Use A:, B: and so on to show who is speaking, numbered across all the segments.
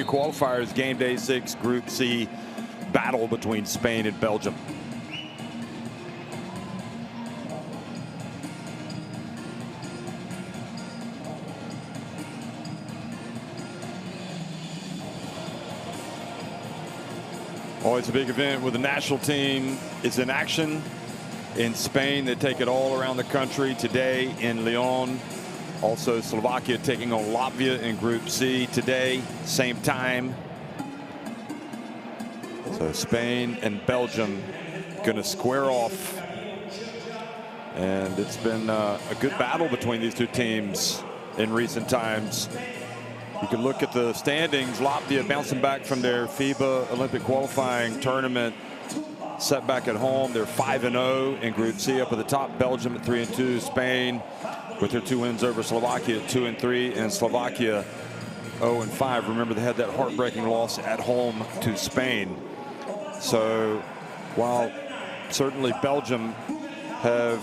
A: Qualifiers game day 6 Group C battle between Spain and Belgium. Always a big event with the national team is in action in Spain. They take it all around the country today in Lyon. Also Slovakia taking on Latvia in Group C today, same time. So Spain and Belgium going to square off. And it's been a good battle between these two teams in recent times. You can look at the standings. Latvia bouncing back from their FIBA Olympic qualifying tournament setback at home. They're 5-0 in Group C up at the top. Belgium at 3-2. Spain with their 2 wins over Slovakia at 2-3, and Slovakia 0-5. Remember, they had that heartbreaking loss at home to Spain. So while certainly Belgium have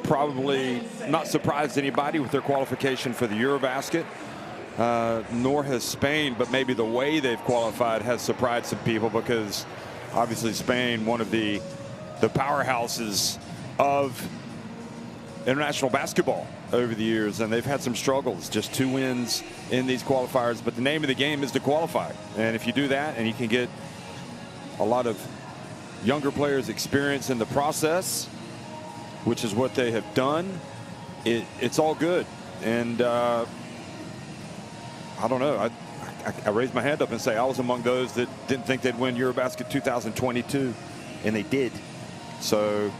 A: probably not surprised anybody with their qualification for the EuroBasket, nor has Spain, but maybe the way they've qualified has surprised some people, because obviously Spain, one of the powerhouses of international basketball over the years, and they've had some struggles. Just 2 wins in these qualifiers, but the name of the game is to qualify. And if you do that and you can get a lot of younger players experience in the process, which is what they have done, it's all good. And I don't know, I raised my hand up and say I was among those that didn't think they'd win EuroBasket 2022, and they did. So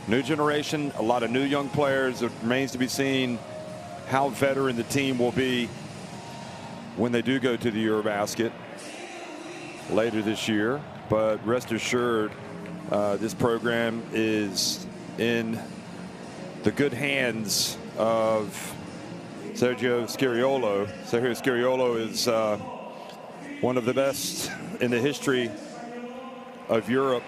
A: new generation, a lot of new young players. It remains to be seen how veteran the team will be when they do go to the EuroBasket later this year. But rest assured, this program is in the good hands of Sergio Scariolo. Sergio Scariolo is one of the best in the history of Europe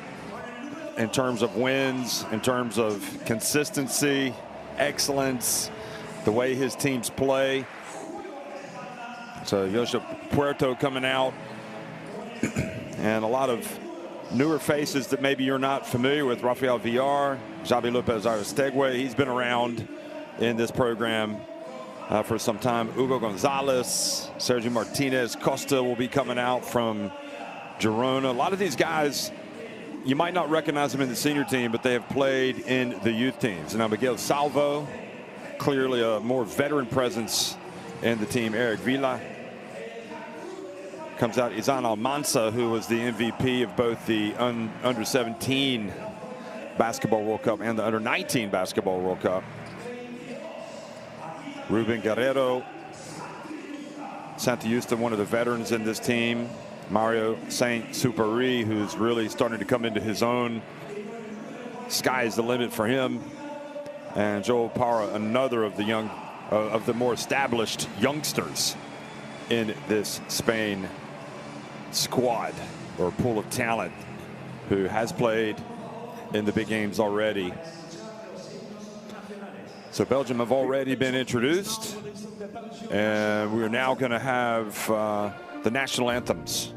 A: in terms of wins, in terms of consistency, excellence, the way his teams play. So Josep Puerto coming out, and a lot of newer faces that maybe you're not familiar with. Rafael Villar, Xavi Lopez Aristegui, he's been around in this program for some time. Hugo Gonzalez, Sergio Martinez Costa will be coming out from Girona. A lot of these guys, you might not recognize them in the senior team, but they have played in the youth teams. Now Miguel Salvo, clearly a more veteran presence in the team. Eric Villa comes out. Izan Almansa, who was the MVP of both the under-17 Basketball World Cup and the under-19 Basketball World Cup. Ruben Guerrero, Santa Justa, one of the veterans in this team. Mario Saint-Supéry, who's really starting to come into his own. Sky's the limit for him. And Joel Parra, another of the young, of the more established youngsters in this Spain squad or pool of talent, who has played in the big games already. So Belgium have already been introduced, and we're now going to have the national anthems.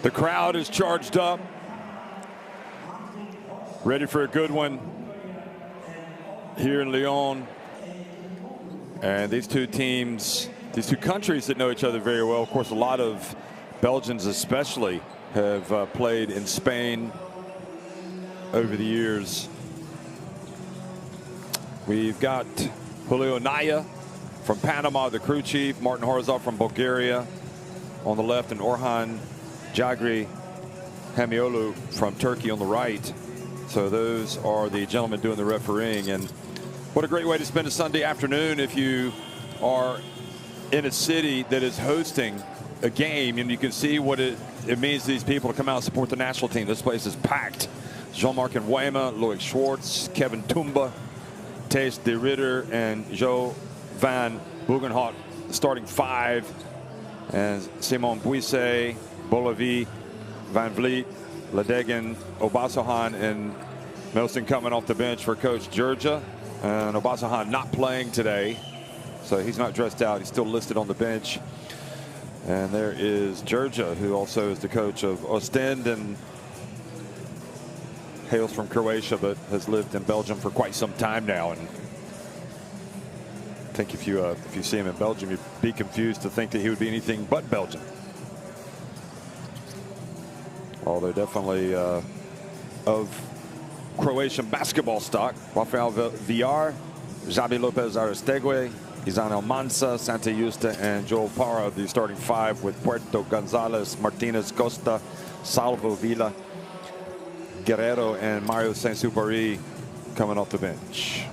A: The crowd is charged up, ready for a good one here in Lyon. And these two teams, these two countries that know each other very well. Of course, a lot of Belgians especially have played in Spain over the years. We've got Julio Naya from Panama, the crew chief, Martin Harzov from Bulgaria on the left, and Orhan Jagri Hamiolu from Turkey on the right. So those are the gentlemen doing the refereeing. And what a great way to spend a Sunday afternoon if you are in a city that is hosting a game, and you can see what it means to these people to come out and support the national team. This place is packed. Jean-Marc Nguema, Loic Schwartz, Kevin Tumba, Thijs de Ridder, and Joe van Bugenhout starting five, and Simon Buisse, Bolavi, Van Vliet, Ladegen, Obasohan, and Milson coming off the bench for Coach Georgia. And Obasohan not playing today, so he's not dressed out. He's still listed on the bench. And there is Georgia, who also is the coach of Ostend and hails from Croatia, but has lived in Belgium for quite some time now. And I think if you see him in Belgium, you'd be confused to think that he would be anything but Belgian. Although definitely of Croatian basketball stock. Rafael Villar, Javi Lopez Aristegue, Izan Almanza, Santa Justa, and Joel Parra, the starting five, with Puerto Gonzalez, Martinez Costa, Salvo Villa, Guerrero, and Mario Saint-Supari coming off the bench.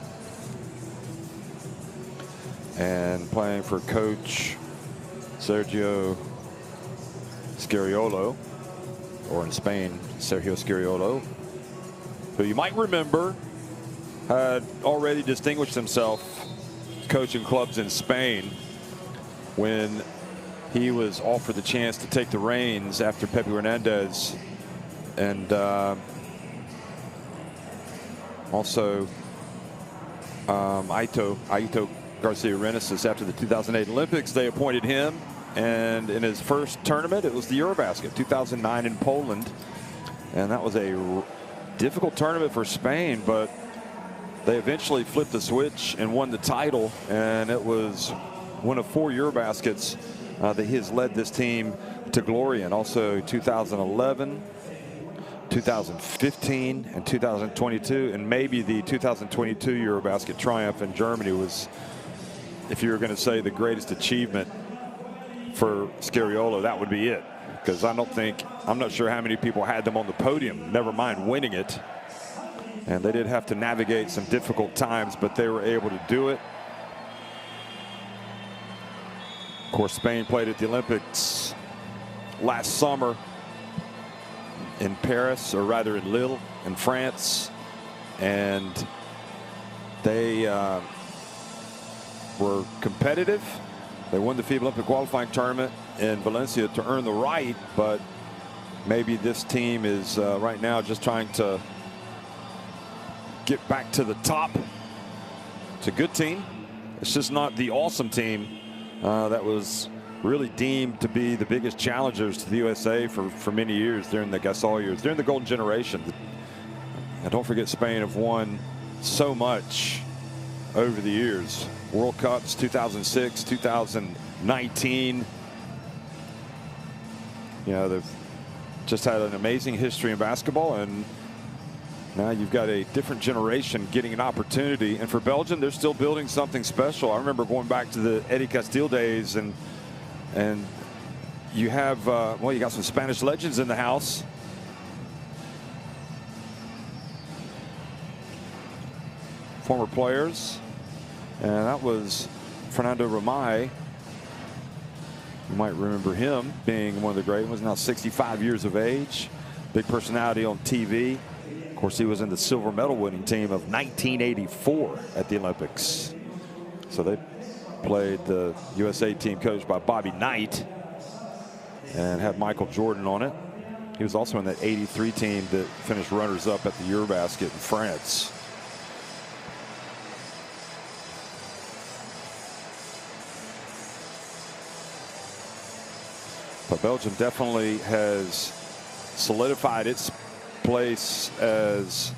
A: And playing for Coach Sergio Scariolo, or in Spain, Sergio Scariolo, who you might remember had already distinguished himself coaching clubs in Spain when he was offered the chance to take the reins after Pepe Hernandez, and also Aito Garcia Renesis. After the 2008 Olympics, they appointed him, and in his first tournament, it was the EuroBasket 2009 in Poland, and that was a difficult tournament for Spain, but they eventually flipped the switch and won the title, and it was one of 4 EuroBaskets that he has led this team to glory in. Also 2011, 2015, and 2022, and maybe the 2022 EuroBasket triumph in Germany was, if you were going to say the greatest achievement for Scariolo, that would be it. Because I'm not sure how many people had them on the podium, never mind winning it. And they did have to navigate some difficult times, but they were able to do it. Of course, Spain played at the Olympics last summer in Paris, or rather in Lille, in France. And they were competitive. They won the FIBA Olympic qualifying tournament in Valencia to earn the right, but maybe this team is right now just trying to get back to the top. It's a good team. It's just not the awesome team that was really deemed to be the biggest challengers to the USA for many years during the Gasol years, during the golden generation. And don't forget, Spain have won so much over the years. World Cups 2006, 2019. You know, they've just had an amazing history in basketball, and now you've got a different generation getting an opportunity. And for Belgium, they're still building something special. I remember going back to the Eddie Castile days, and you have, well, you got some Spanish legends in the house. Former players, and that was Fernando Romay. You might remember him being one of the great ones, now 65 years of age, big personality on TV. Of course, he was in the silver medal winning team of 1984 at the Olympics. So they played the USA team coached by Bobby Knight and had Michael Jordan on it. He was also in that 83 team that finished runners-up at the EuroBasket in France. But Belgium definitely has solidified its place as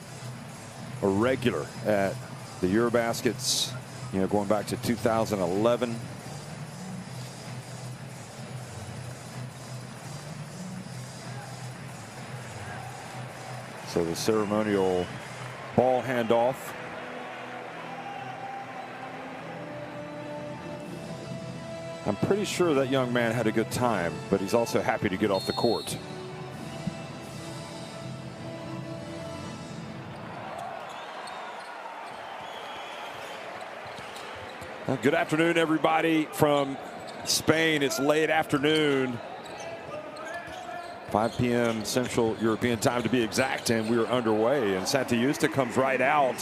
A: a regular at the EuroBaskets, you know, going back to 2011. So the ceremonial ball handoff. I'm pretty sure that young man had a good time, but he's also happy to get off the court. Well, good afternoon, everybody from Spain. It's late afternoon. 5 p.m. Central European time to be exact, and we are underway. And Santa Yusta comes right out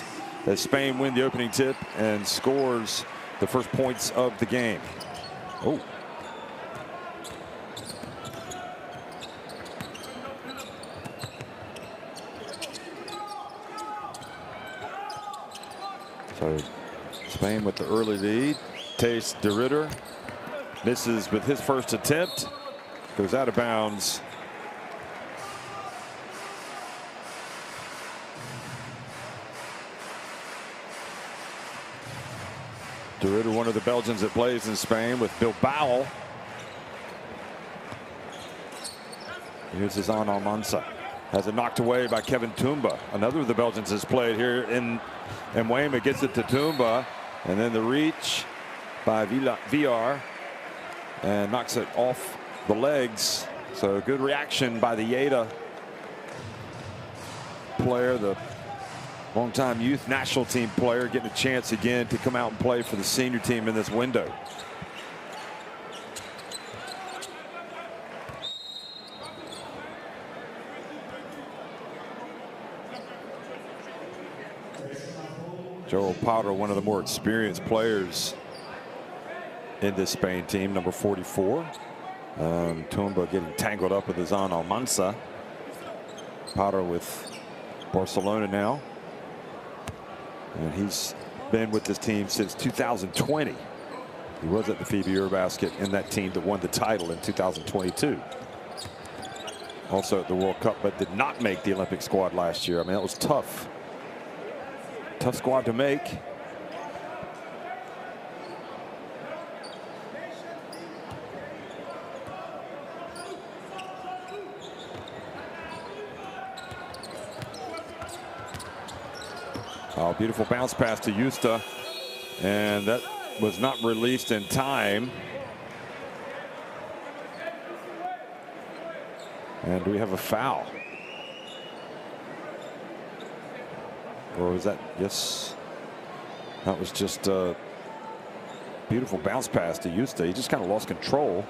A: as Spain win the opening tip and scores the first points of the game. Oh. So Spain with the early lead. Thijs de Ridder misses with his first attempt. Goes out of bounds. De Ridder, one of the Belgians that plays in Spain with Bilbao. Here's Zan Almansa. Has it knocked away by Kevin Toumba. Another of the Belgians has played here in Wayma. Gets it to Toumba. And then the reach by VR. And knocks it off the legs. So good reaction by the Yeda player, the longtime youth national team player, getting a chance again to come out and play for the senior team in this window. Joel Potter, one of the more experienced players in this Spain team, number 44. Toumba getting tangled up with Zan Almansa. Potter with Barcelona now. And he's been with this team since 2020. He was at the FIBA EuroBasket in that team that won the title in 2022. Also at the World Cup, but did not make the Olympic squad last year. I mean, that was tough. Tough squad to make. Oh, beautiful bounce pass to Yusta, and that was not released in time. And we have a foul. Or was that, yes, that was just a beautiful bounce pass to Yusta. He just kind of lost control.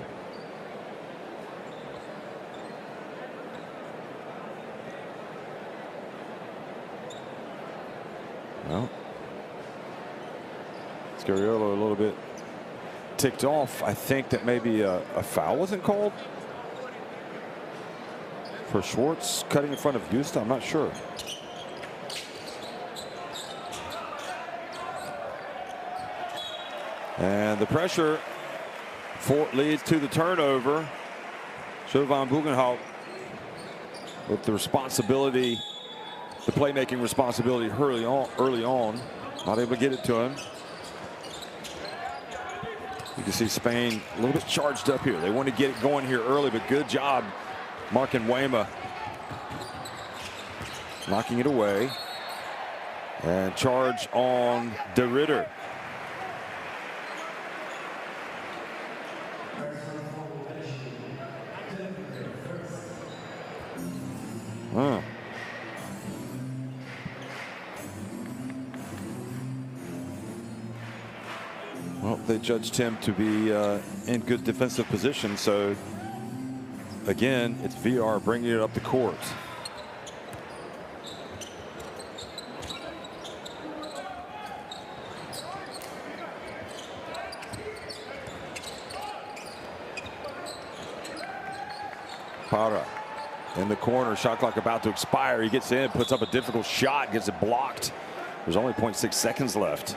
A: Well, Scariolo a little bit ticked off. I think that maybe a foul wasn't called for Schwartz cutting in front of Yusta. I'm not sure. And the pressure leads to the turnover. Jovan Bugenhout with the responsibility, the playmaking responsibility early on. Not able to get it to him. You can see Spain a little bit charged up here. They want to get it going here early, but good job Markin Wayma knocking it away. And charge on de Ridder. Well, they judged him to be in good defensive position. So again, it's VR bringing it up the court. Para in the corner, shot clock about to expire. He gets in, puts up a difficult shot, gets it blocked. There's only 0.6 seconds left.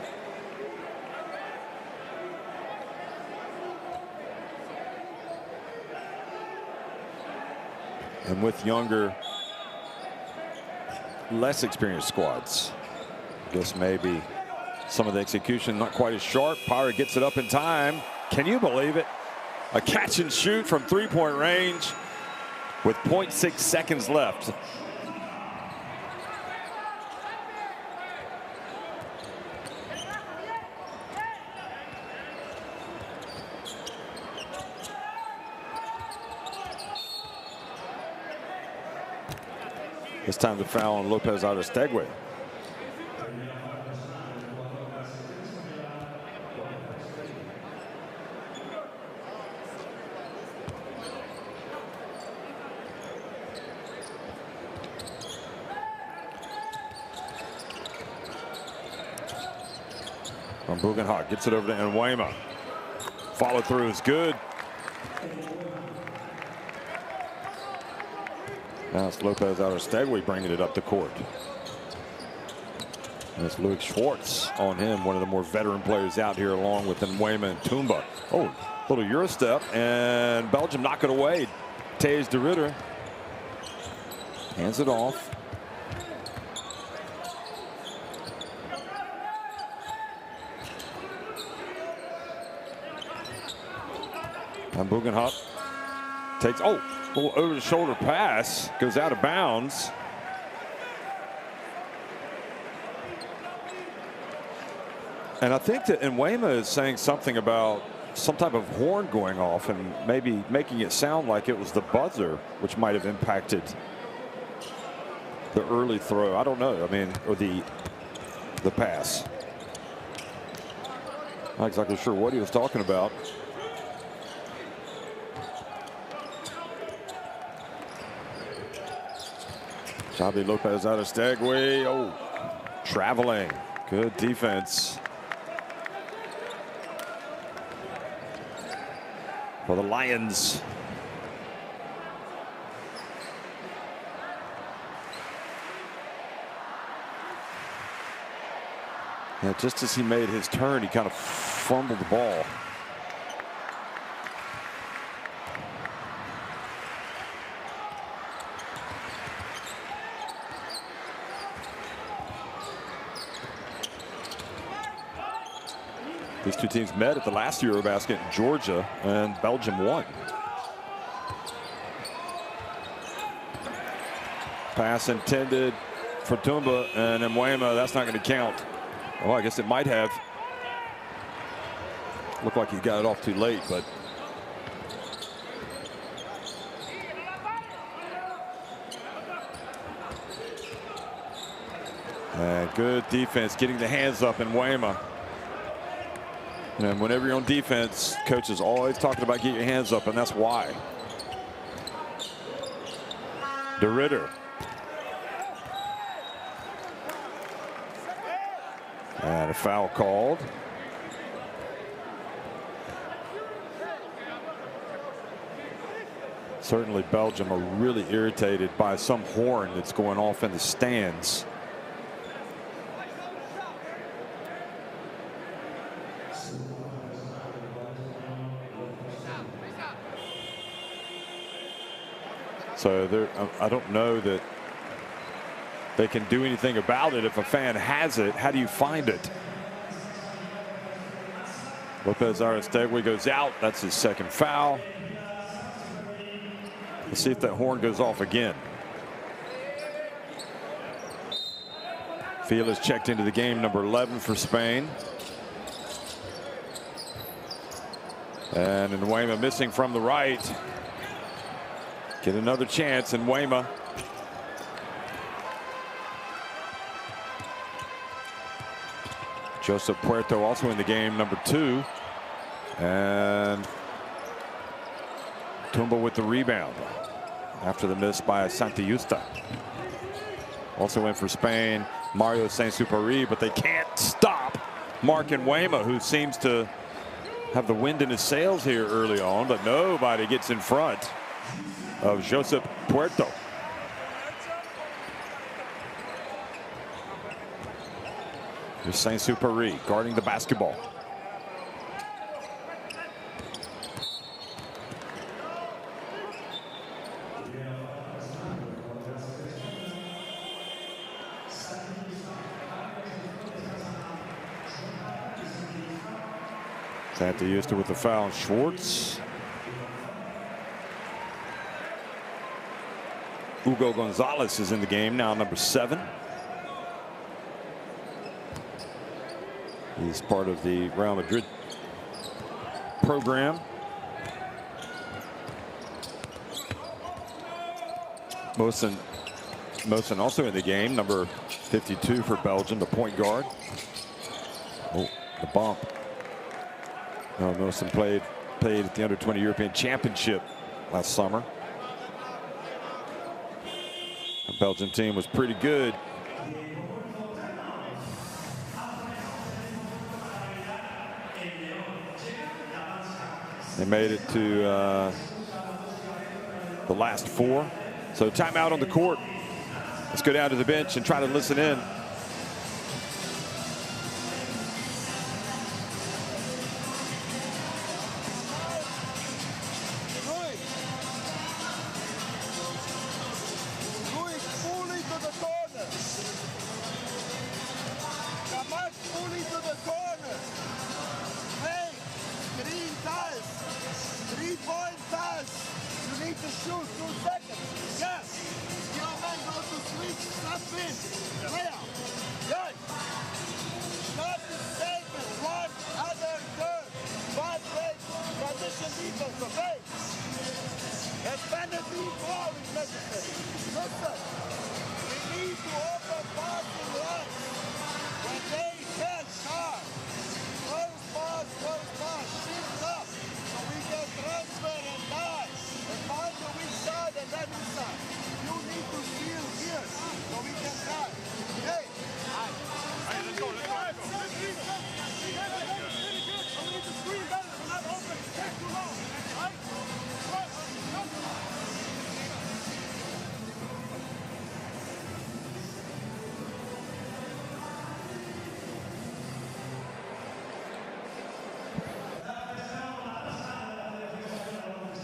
A: And with younger, less experienced squads, I guess maybe some of the execution not quite as sharp. Power gets it up in time. Can you believe it? A catch and shoot from three-point range with 0.6 seconds left. This time the foul on Lopez Aristegui. Bugenhag gets it over to Nwema. Follow through is good. Now it's Lopez Aristegui bringing it up the court. And it's Luke Schwartz on him, one of the more veteran players out here, along with Nwema and Tumba. Oh, little Euro step, and Belgium knock it away. Thijs de Ridder hands it off. And Bugenhag takes, oh, a little over the shoulder pass, goes out of bounds. And I think that Nwema is saying something about some type of horn going off and maybe making it sound like it was the buzzer, which might have impacted the early throw. I don't know. I mean, or the pass. Not exactly sure what he was talking about. Xavi Lopez Aristegui. Oh, traveling. Good defense for the Lions. Yeah, just as he made his turn, he kind of fumbled the ball. These two teams met at the last EuroBasket in Georgia, and Belgium won. Pass intended for Tumba, and Nwema, that's not going to count. Well, I guess it might have. Looked like he got it off too late, but. And good defense, getting the hands up in Nwema. And whenever you're on defense, coach is always talking about getting your hands up, and that's why. De Ridder. And a foul called. Certainly Belgium are really irritated by some horn that's going off in the stands. So I don't know that they can do anything about it. If a fan has it, how do you find it? Lopez Aristegui goes out. That's his second foul. Let's see if that horn goes off again. Field is checked into the game, number 11 for Spain. And Nwema missing from the right. Get another chance, and Nwema. Joseph Puerto also in the game, number 2. And Tumba with the rebound after the miss by Santiusta. Also in for Spain, Mario Saint-Supéry, but they can't stop Mark Nwema, who seems to have the wind in his sails here early on, but nobody gets in front of Joseph Puerto. Here's Saint-Supéry guarding the basketball. Santiago with the foul. Schwartz. Hugo Gonzalez is in the game now, number 7. He's part of the Real Madrid program. Mosen also in the game, number 52 for Belgium, the point guard. Oh, the bump. No, Mosen played at the Under-20 European Championship last summer. The Belgian team was pretty good. They made it to the last 4. So timeout on the court. Let's go down to the bench and try to listen in.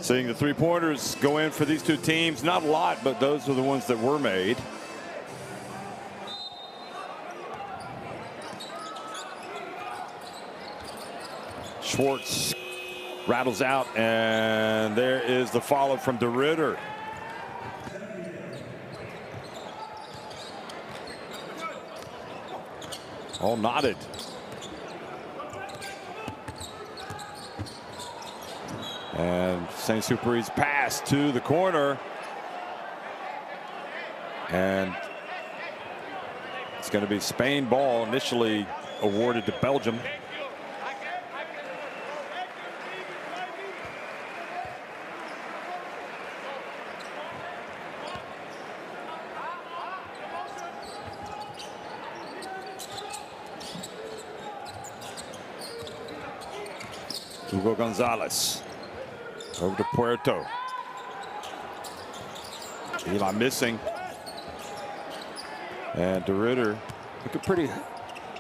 A: Seeing the 3-pointers go in for these two teams. Not a lot, but those are the ones that were made. Schwartz rattles out, and there is the follow from De Ridder. All knotted. And Saint-Supéry's pass to the corner. And it's going to be Spain ball, initially awarded to Belgium. Hugo Gonzalez. Over to Puerto. Eli missing. And De Ridder looking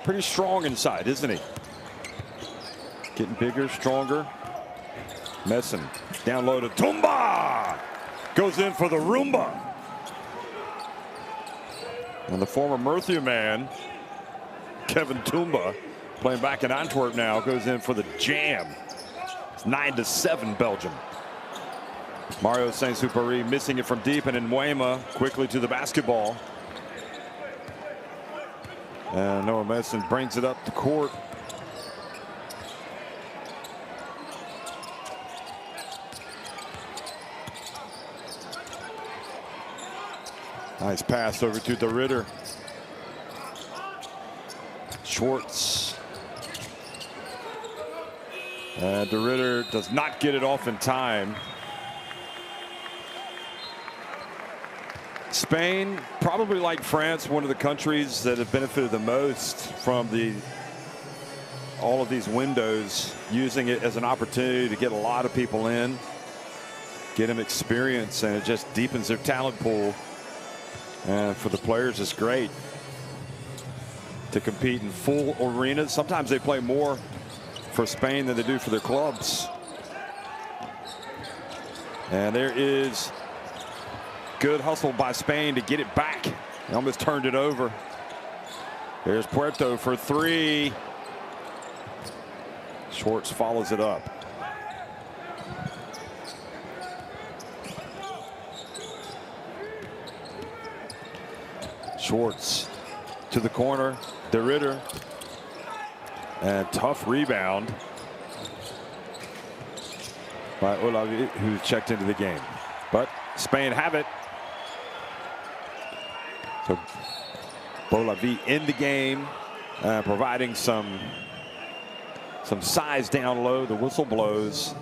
A: pretty strong inside, isn't he? Getting bigger, stronger. Messin down low to Tumba. Goes in for the Roomba. And the former Murcia man, Kevin Tumba, playing back in Antwerp now, goes in for the jam. It's 9-7 Belgium. Mario Saint-Supéry missing it from deep, and Nguema quickly to the basketball. And Noah Messin brings it up the court. Nice pass over to De Ridder. Schwartz. And De Ridder does not get it off in time. Spain, probably like France, one of the countries that have benefited the most from all of these windows, using it as an opportunity to get a lot of people in, get them experience, and it just deepens their talent pool. And for the players, it's great to compete in full arenas. Sometimes they play more for Spain than they do for their clubs. And there is good hustle by Spain to get it back. They almost turned it over. There's Puerto for 3. Schwartz follows it up. Schwartz to the corner. De Ritter. And tough rebound by Olavi, who's checked into the game. But Spain have it. So Olavi in the game, providing some size down low. The whistle blows.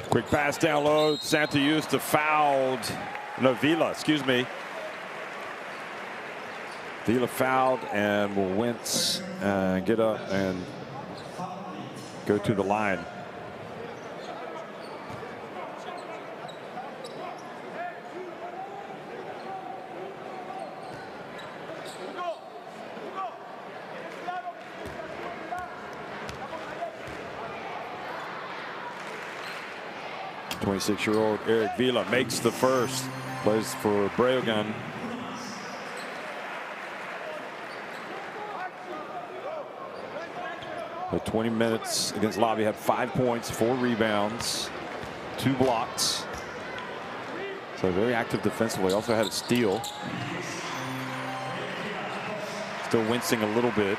A: Quick pass down low. Santa Yusta fouled. No, Vila, excuse me. Vila fouled and will wince and get up and go to the line. Twenty-six-year-old Eric Vila makes the first. Plays for Breogan. But 20 minutes against Lavi, had 5 points, 4 rebounds, 2 blocks. So very active defensively. Also had a steal. Still wincing a little bit.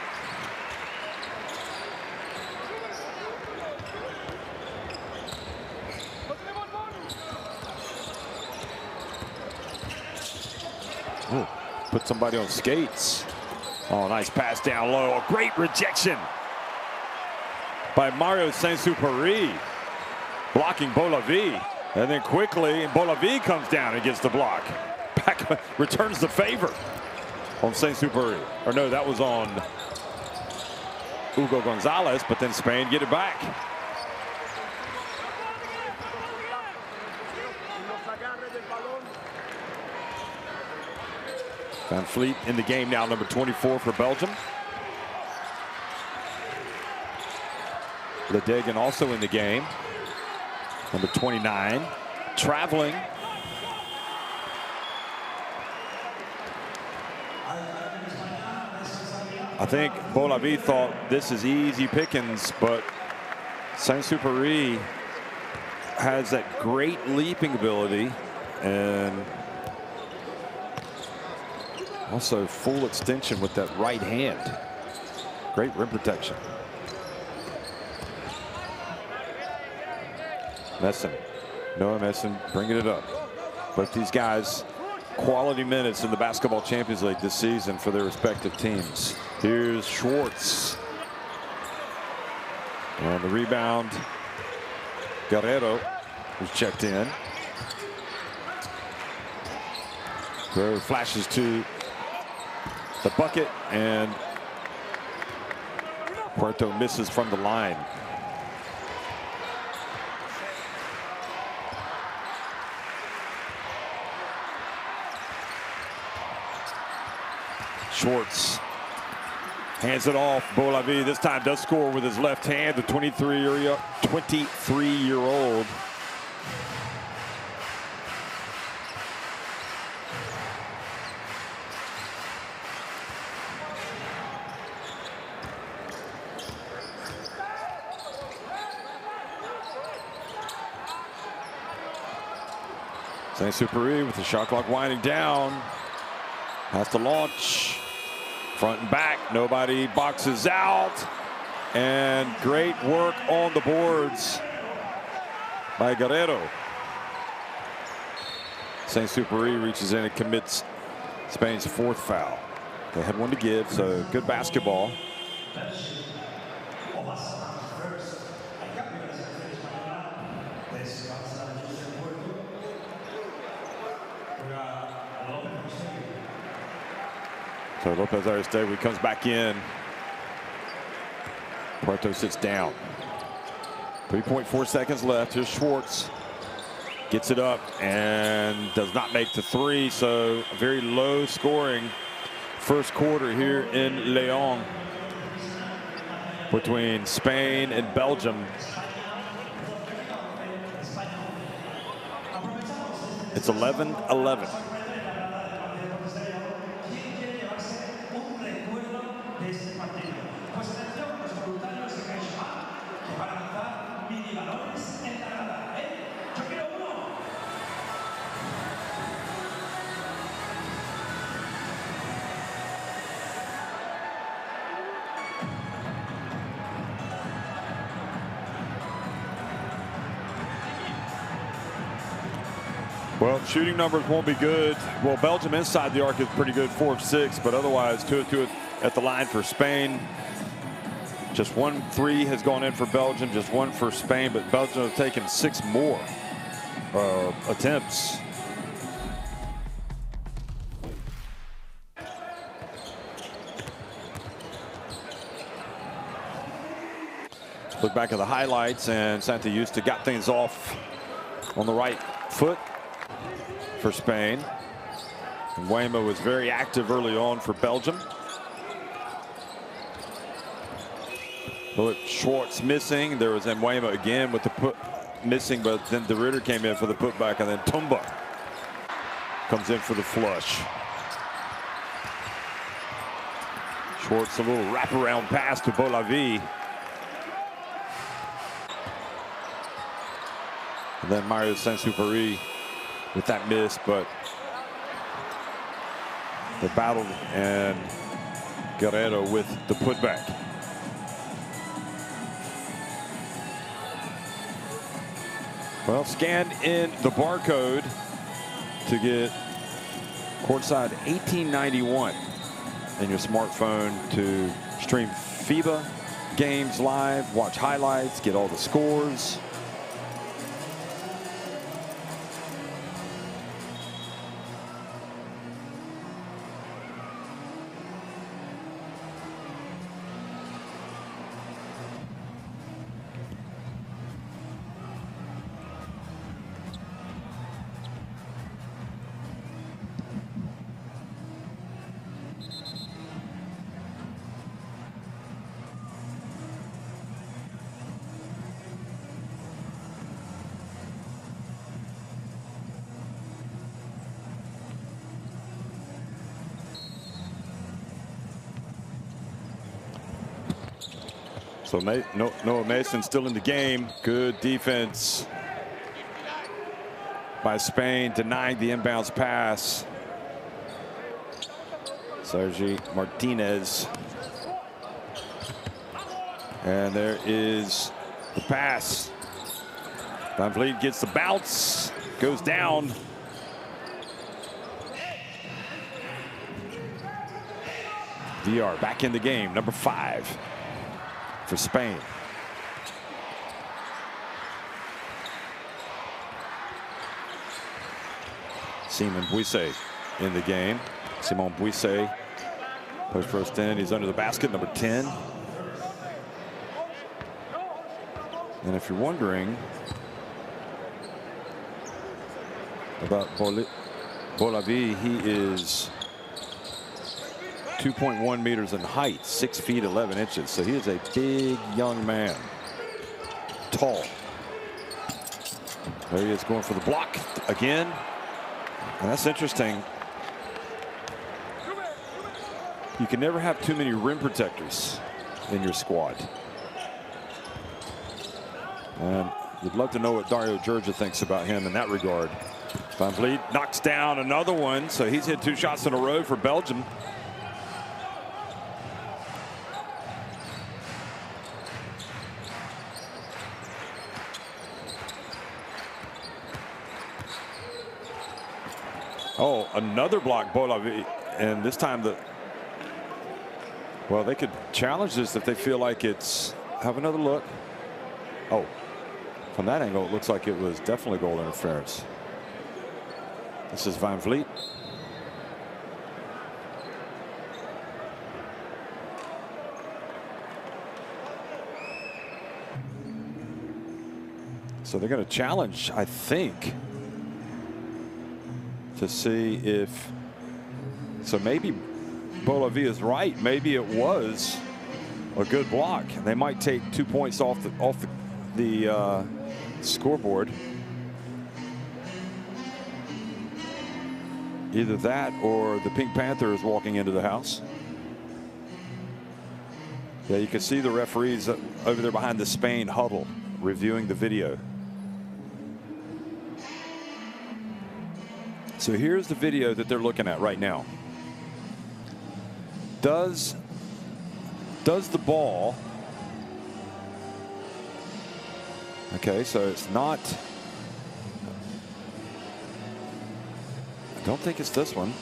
A: Ooh, put somebody on skates. Oh, nice pass down low. A great rejection by Mario Saint-Supéry, blocking Bolavi. And then quickly, Bolavi comes down and gets the block. Back, returns the favor on Saint-Supéry. Or no, that was on Hugo Gonzalez, but then Spain get it back. Van Fleet in the game now, number 24 for Belgium. Ledegan also in the game, number 29, traveling. I think Bolavi thought this is easy pickings, but Saint-Supéry has that great leaping ability and also full extension with that right hand. Great rim protection. Messon, Noah Messon bringing it up. But these guys, quality minutes in the Basketball Champions League this season for their respective teams. Here's Schwartz. And the rebound, Guerrero, who's checked in. Guerrero flashes to the bucket, and Puerto misses from the line. Schwartz hands it off. Bolavi this time does score with his left hand. The 23-year-old. Saint-Supéry with the shot clock winding down. Has to launch. Front and back. Nobody boxes out. And great work on the boards by Guerrero. Saint-Supéry reaches in and commits Spain's 4th foul. They had one to give, so good basketball. So Lopez Aristide comes back in. Puerto sits down. 3.4 seconds left. Here's Schwartz. Gets it up and does not make the three. So a very low scoring first quarter here in Lyon between Spain and Belgium. It's 11-11. Well, shooting numbers won't be good. Well, Belgium inside the arc is pretty good, 4 of 6, but otherwise 2 of 2 at the line for Spain. Just 1 3 has gone in for Belgium, just 1 for Spain, but Belgium have taken 6 more attempts. Look back at the highlights, and Santa Yusta got things off on the right foot for Spain. And Waymo was very active early on for Belgium. Look, Schwartz missing. There was Waymo again with the put missing, but then De Ridder came in for the putback, and then Tumba comes in for the flush. Schwartz a little wraparound pass to Bolavi. And then Mario Saint-Supéry with that miss, but the battle and Guerrero with the putback. Well, scan in the barcode to get courtside 1891 in your smartphone to stream FIBA games live, watch highlights, get all the scores. So Noah Mason still in the game. Good defense by Spain, denying the inbounds pass. Sergi Martinez. And there is the pass. Van Vliet gets the bounce, goes down. DR back in the game, number 5 for Spain. Simon Buisse in the game. Simon Buisse, post in, he's under the basket, number 10. And if you're wondering about Bolavi, he is 2.1 meters in height, 6 feet 11 inches. So he is a big young man, tall. There he is going for the block again. And that's interesting. You can never have too many rim protectors in your squad. And you'd love to know what Dario Georgia thinks about him in that regard. Van Vliet knocks down another one. So he's hit 2 shots in a row for Belgium. Oh, another block, Bolavi, and this time well, they could challenge this if they feel like it's. Have another look. Oh, from that angle, it looks like it was definitely goal interference. This is Van Vliet. So they're going to challenge, I think, to see if. So maybe Bolavi is right. Maybe it was a good block. They might take 2 points off the scoreboard. Either that or the Pink Panther is walking into the house. Yeah, you can see the referees over there behind the Spain huddle reviewing the video. So here's the video that they're looking at right now. Does the ball, okay, so it's not, I don't think it's this one,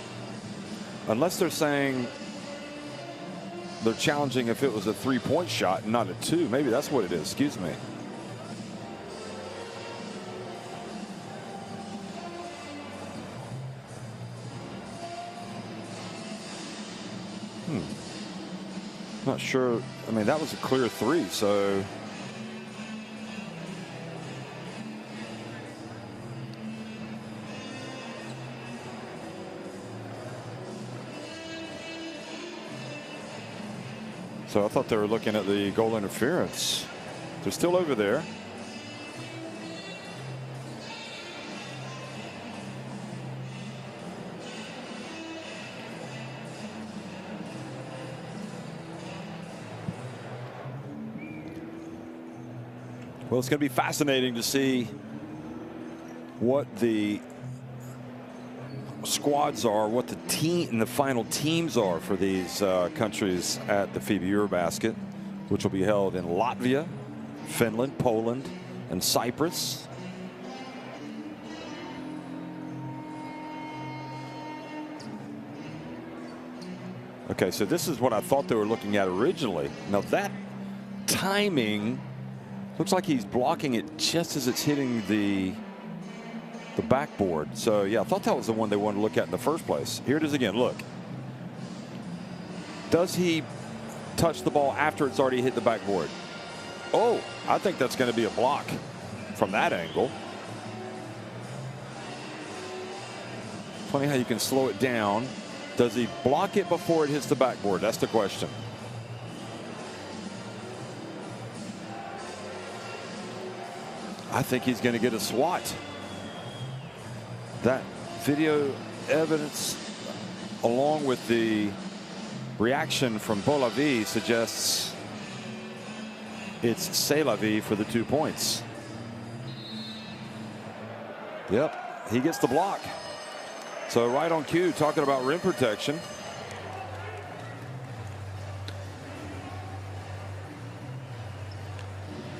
A: unless they're saying they're challenging if it was a 3-point shot and not a 2. Maybe that's what it is. Excuse me. Not sure. I mean, that was a clear 3, so. So I thought they were looking at the goal interference. They're still over there. Well, it's going to be fascinating to see what the squads are, what the team and the final teams are for these countries at the FIBA EuroBasket, which will be held in Latvia, Finland, Poland, and Cyprus. Okay, so this is what I thought they were looking at originally. Now that timing looks like he's blocking it just as it's hitting the backboard. So yeah, I thought that was the one they wanted to look at in the first place. Here it is again. Look, does he touch the ball after it's already hit the backboard? Oh, I think that's going to be a block from that angle. Funny how you can slow it down. Does he block it before it hits the backboard? That's the question. I think he's going to get a swat. That video evidence, along with the reaction from Bolavi, suggests it's C'est la vie for the 2 points. Yep, he gets the block. So right on cue, talking about rim protection.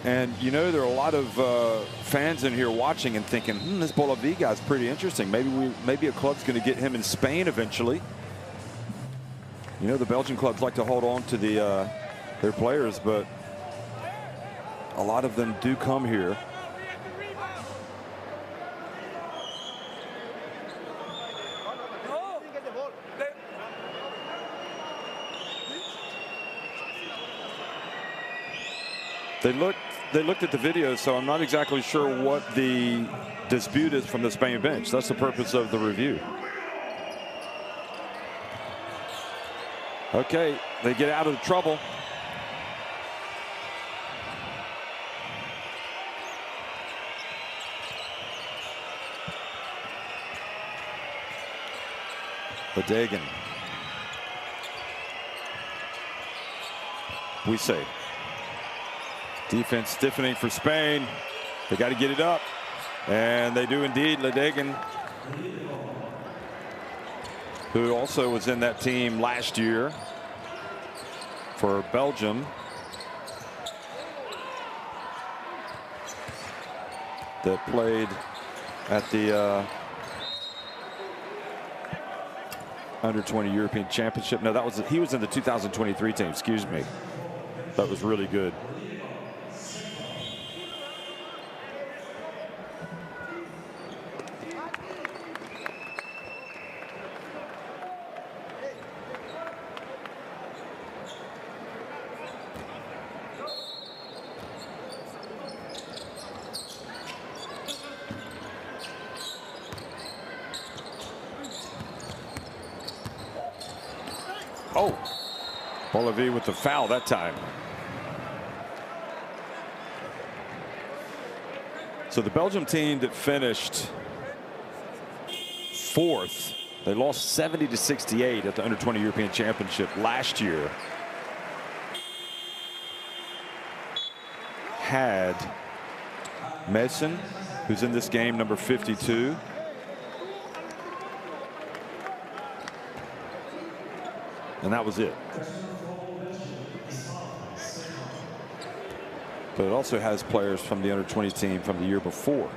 A: And you know, there are a lot of fans in here watching and thinking, this Bolavi guy's pretty interesting. Maybe a club's going to get him in Spain eventually. You know, the Belgian clubs like to hold on to their players, but a lot of them do come here. They looked at the video, so I'm not exactly sure what the dispute is from the Spain bench. That's the purpose of the review. Okay, they get out of the trouble. Ledegan. We say. Defense stiffening for Spain. They got to get it up. And they do indeed. Ledegan, who also was in that team last year for Belgium. That played at the under-20 European Championship. No, he was in the 2023 team. Excuse me. That was really good. Oh, Bolivier with the foul that time. So the Belgium team that finished 4th, they lost 70-68 at the Under-20 European Championship last year. Had Mason, who's in this game, number 52. And that was it. But it also has players from the Under-20 team from the year before.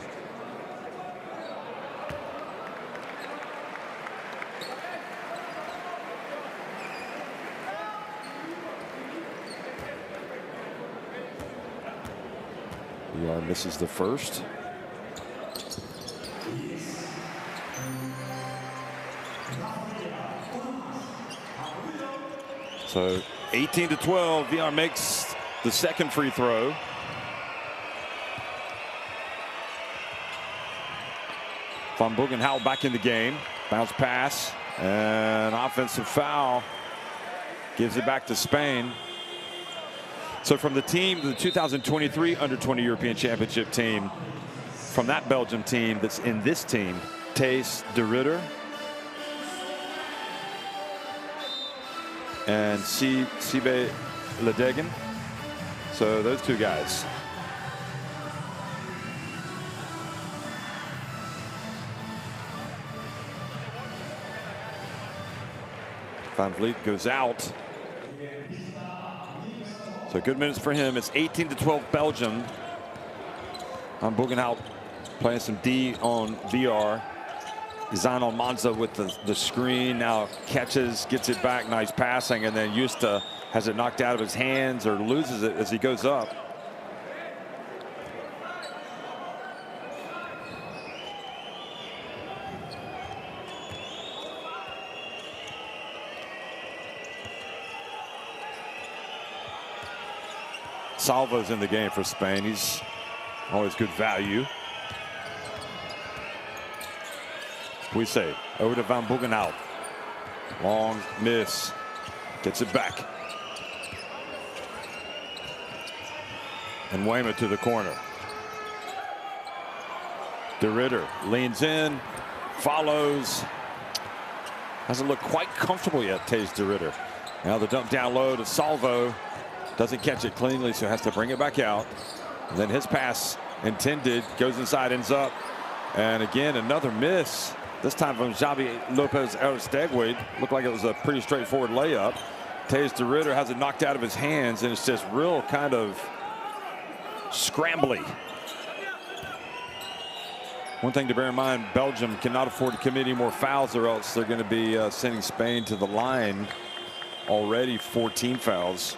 A: VR misses the first. So 18-12, VR makes the second free throw. Van Buggenhout back in the game. Bounce pass and offensive foul. Gives it back to Spain. So from the team, the 2023 Under-20 European Championship team, from that Belgium team that's in this team, Thijs de Ridder and Sibe Ledegen. So those two guys. Van Vliet goes out. So good minutes for him. It's 18-12 Belgium. Van Buggenhout playing some D on VR. Zan Almanza with the screen. Now catches, gets it back. Nice passing. And then Justa has it knocked out of his hands or loses it as he goes up. Salvo's in the game for Spain. He's always good value. We say over to Van Buggenhout. Long miss. Gets it back. And Weymouth to the corner. De Ridder leans in, follows. Doesn't look quite comfortable yet, Thijs de Ridder. Now the dump down low to Salvo. Doesn't catch it cleanly, so has to bring it back out. And then his pass intended, goes inside, ends up. And again, another miss. This time from Xavi Lopez Aristegui. Looked like it was a pretty straightforward layup. Thijs de Ridder has it knocked out of his hands, and it's just real kind of scrambly. One thing to bear in mind, Belgium cannot afford to commit any more fouls, or else they're going to be sending Spain to the line. Already 14 fouls.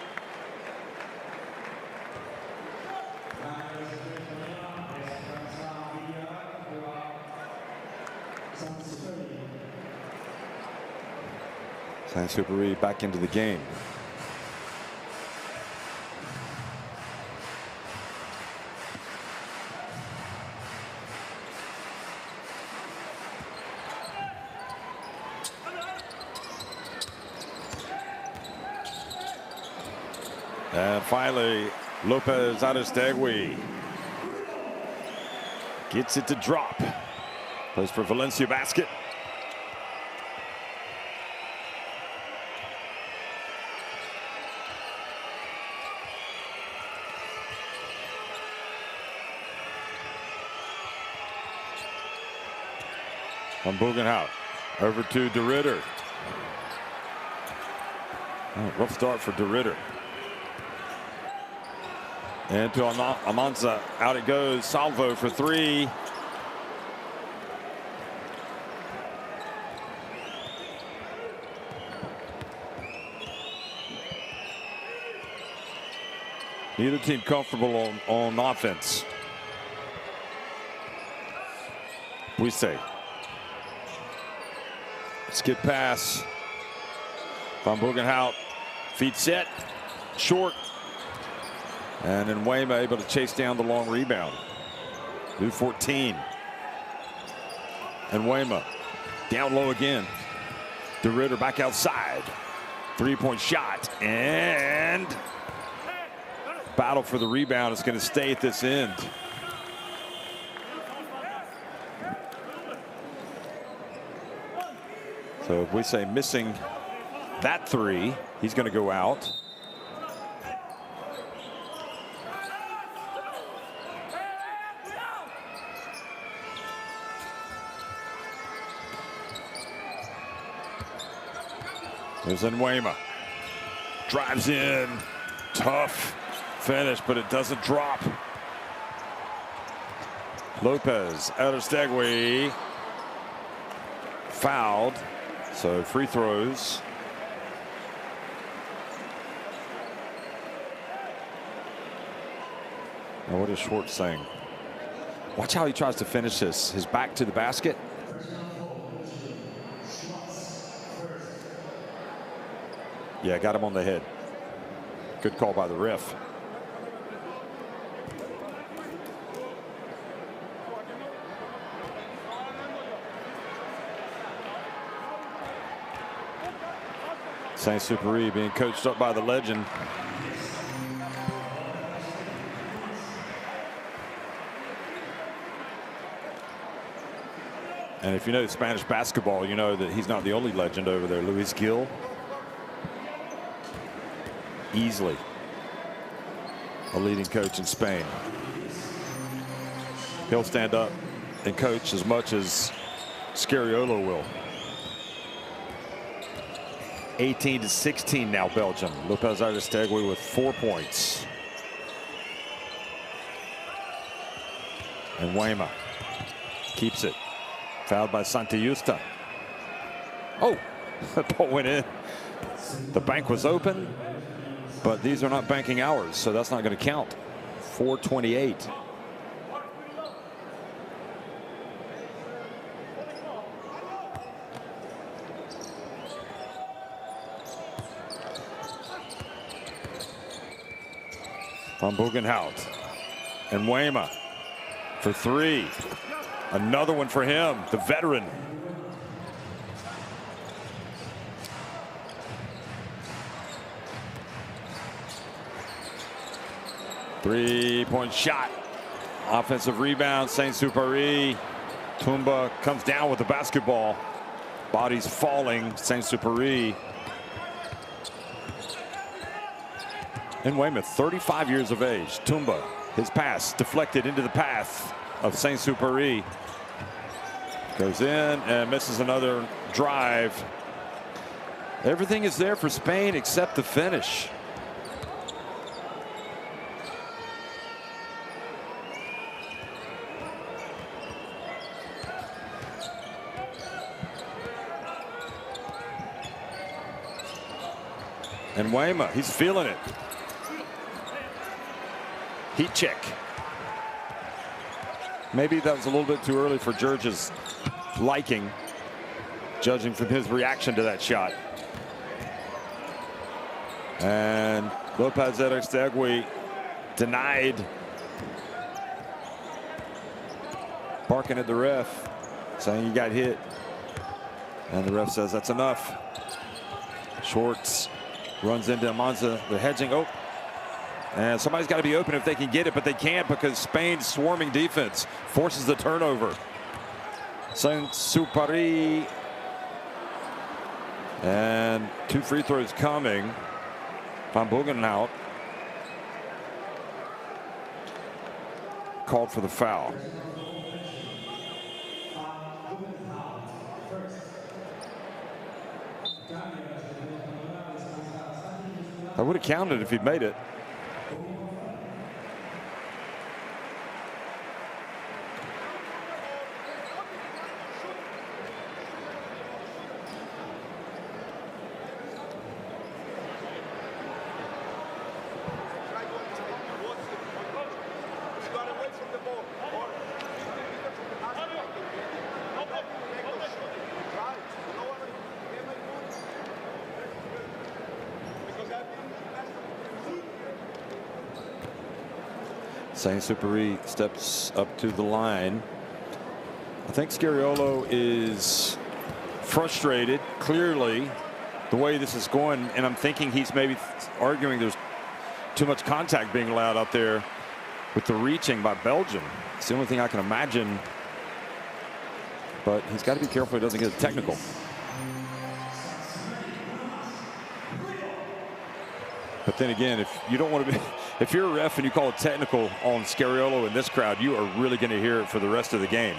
A: Saint-Exupéry back into the game. And finally, Lopez Aristegui gets it to drop. Plays for Valencia Basket. Van Buggenhout over to de Ridder. Oh, rough start for de Ridder. And to Almanza, out it goes. Salvo for three. Neither team comfortable on offense. We say. Skip pass. Van Buggenhout, feet set, short. And then Weymouth able to chase down the long rebound. New 14. And Weymouth down low again. De Ridder back outside. Three-point shot, and battle for the rebound is going to stay at this end. So if we say missing that three, he's going to go out. There's Nwema. Drives in. Tough finish, but it doesn't drop. Lopez, Erastegui fouled. So free throws. Now what is Schwartz saying? Watch how he tries to finish this. His back to the basket. Yeah, got him on the head. Good call by the ref. Saint-Supéry being coached up by the legend. And if you know Spanish basketball, you know that he's not the only legend over there. Luis Gil. Easily a leading coach in Spain. He'll stand up and coach as much as Scariolo will. 18-16 now, Belgium. Lopez Erastegui with 4 points. And Nwema keeps it. Fouled by Santijusta. Oh, that ball went in. The bank was open, but these are not banking hours, so that's not going to count. 4:28. Van Bogenhout and Nwema for three. Another one for him, the veteran. Three-point shot. Offensive rebound, Saint-Supéry. Tumba comes down with the basketball. Bodies falling, Saint-Supéry. And Nwema, 35 years of age. Tumba, his pass deflected into the path of Saint-Supéry. Goes in and misses another drive. Everything is there for Spain except the finish. And Nwema, he's feeling it. Heat check. Maybe that was a little bit too early for George's liking, judging from his reaction to that shot. And Lopez Erastegui denied. Barking at the ref, saying you got hit. And the ref says that's enough. Schwartz runs into Amanza. They're hedging. Oh, and somebody's got to be open if they can get it, but they can't because Spain's swarming defense forces the turnover. Saint-Supéry. And two free throws coming. Van Bogenhout called for the foul. I would have counted if he'd made it. Saint-Supéry steps up to the line. I think Scariolo is frustrated, clearly, the way this is going, and I'm thinking he's maybe arguing there's too much contact being allowed out there with the reaching by Belgium. It's the only thing I can imagine. But he's got to be careful he doesn't get a technical. But then again, if you don't want to be, if you're a ref and you call a technical on Scariolo in this crowd, you are really going to hear it for the rest of the game.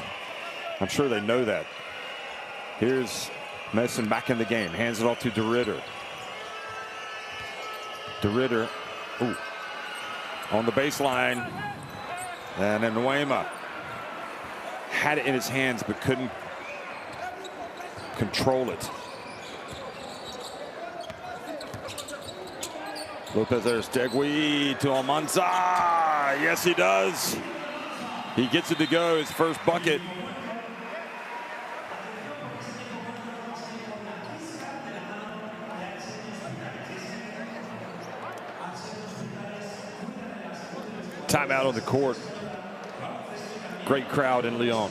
A: I'm sure they know that. Here's Messon back in the game, hands it off to De Ridder. De Ridder, ooh, on the baseline, and then Nuema had it in his hands but couldn't control it. Lopez Aristegui to Almanza. Yes, he does. He gets it to go, his first bucket. Timeout on the court. Great crowd in Lyon.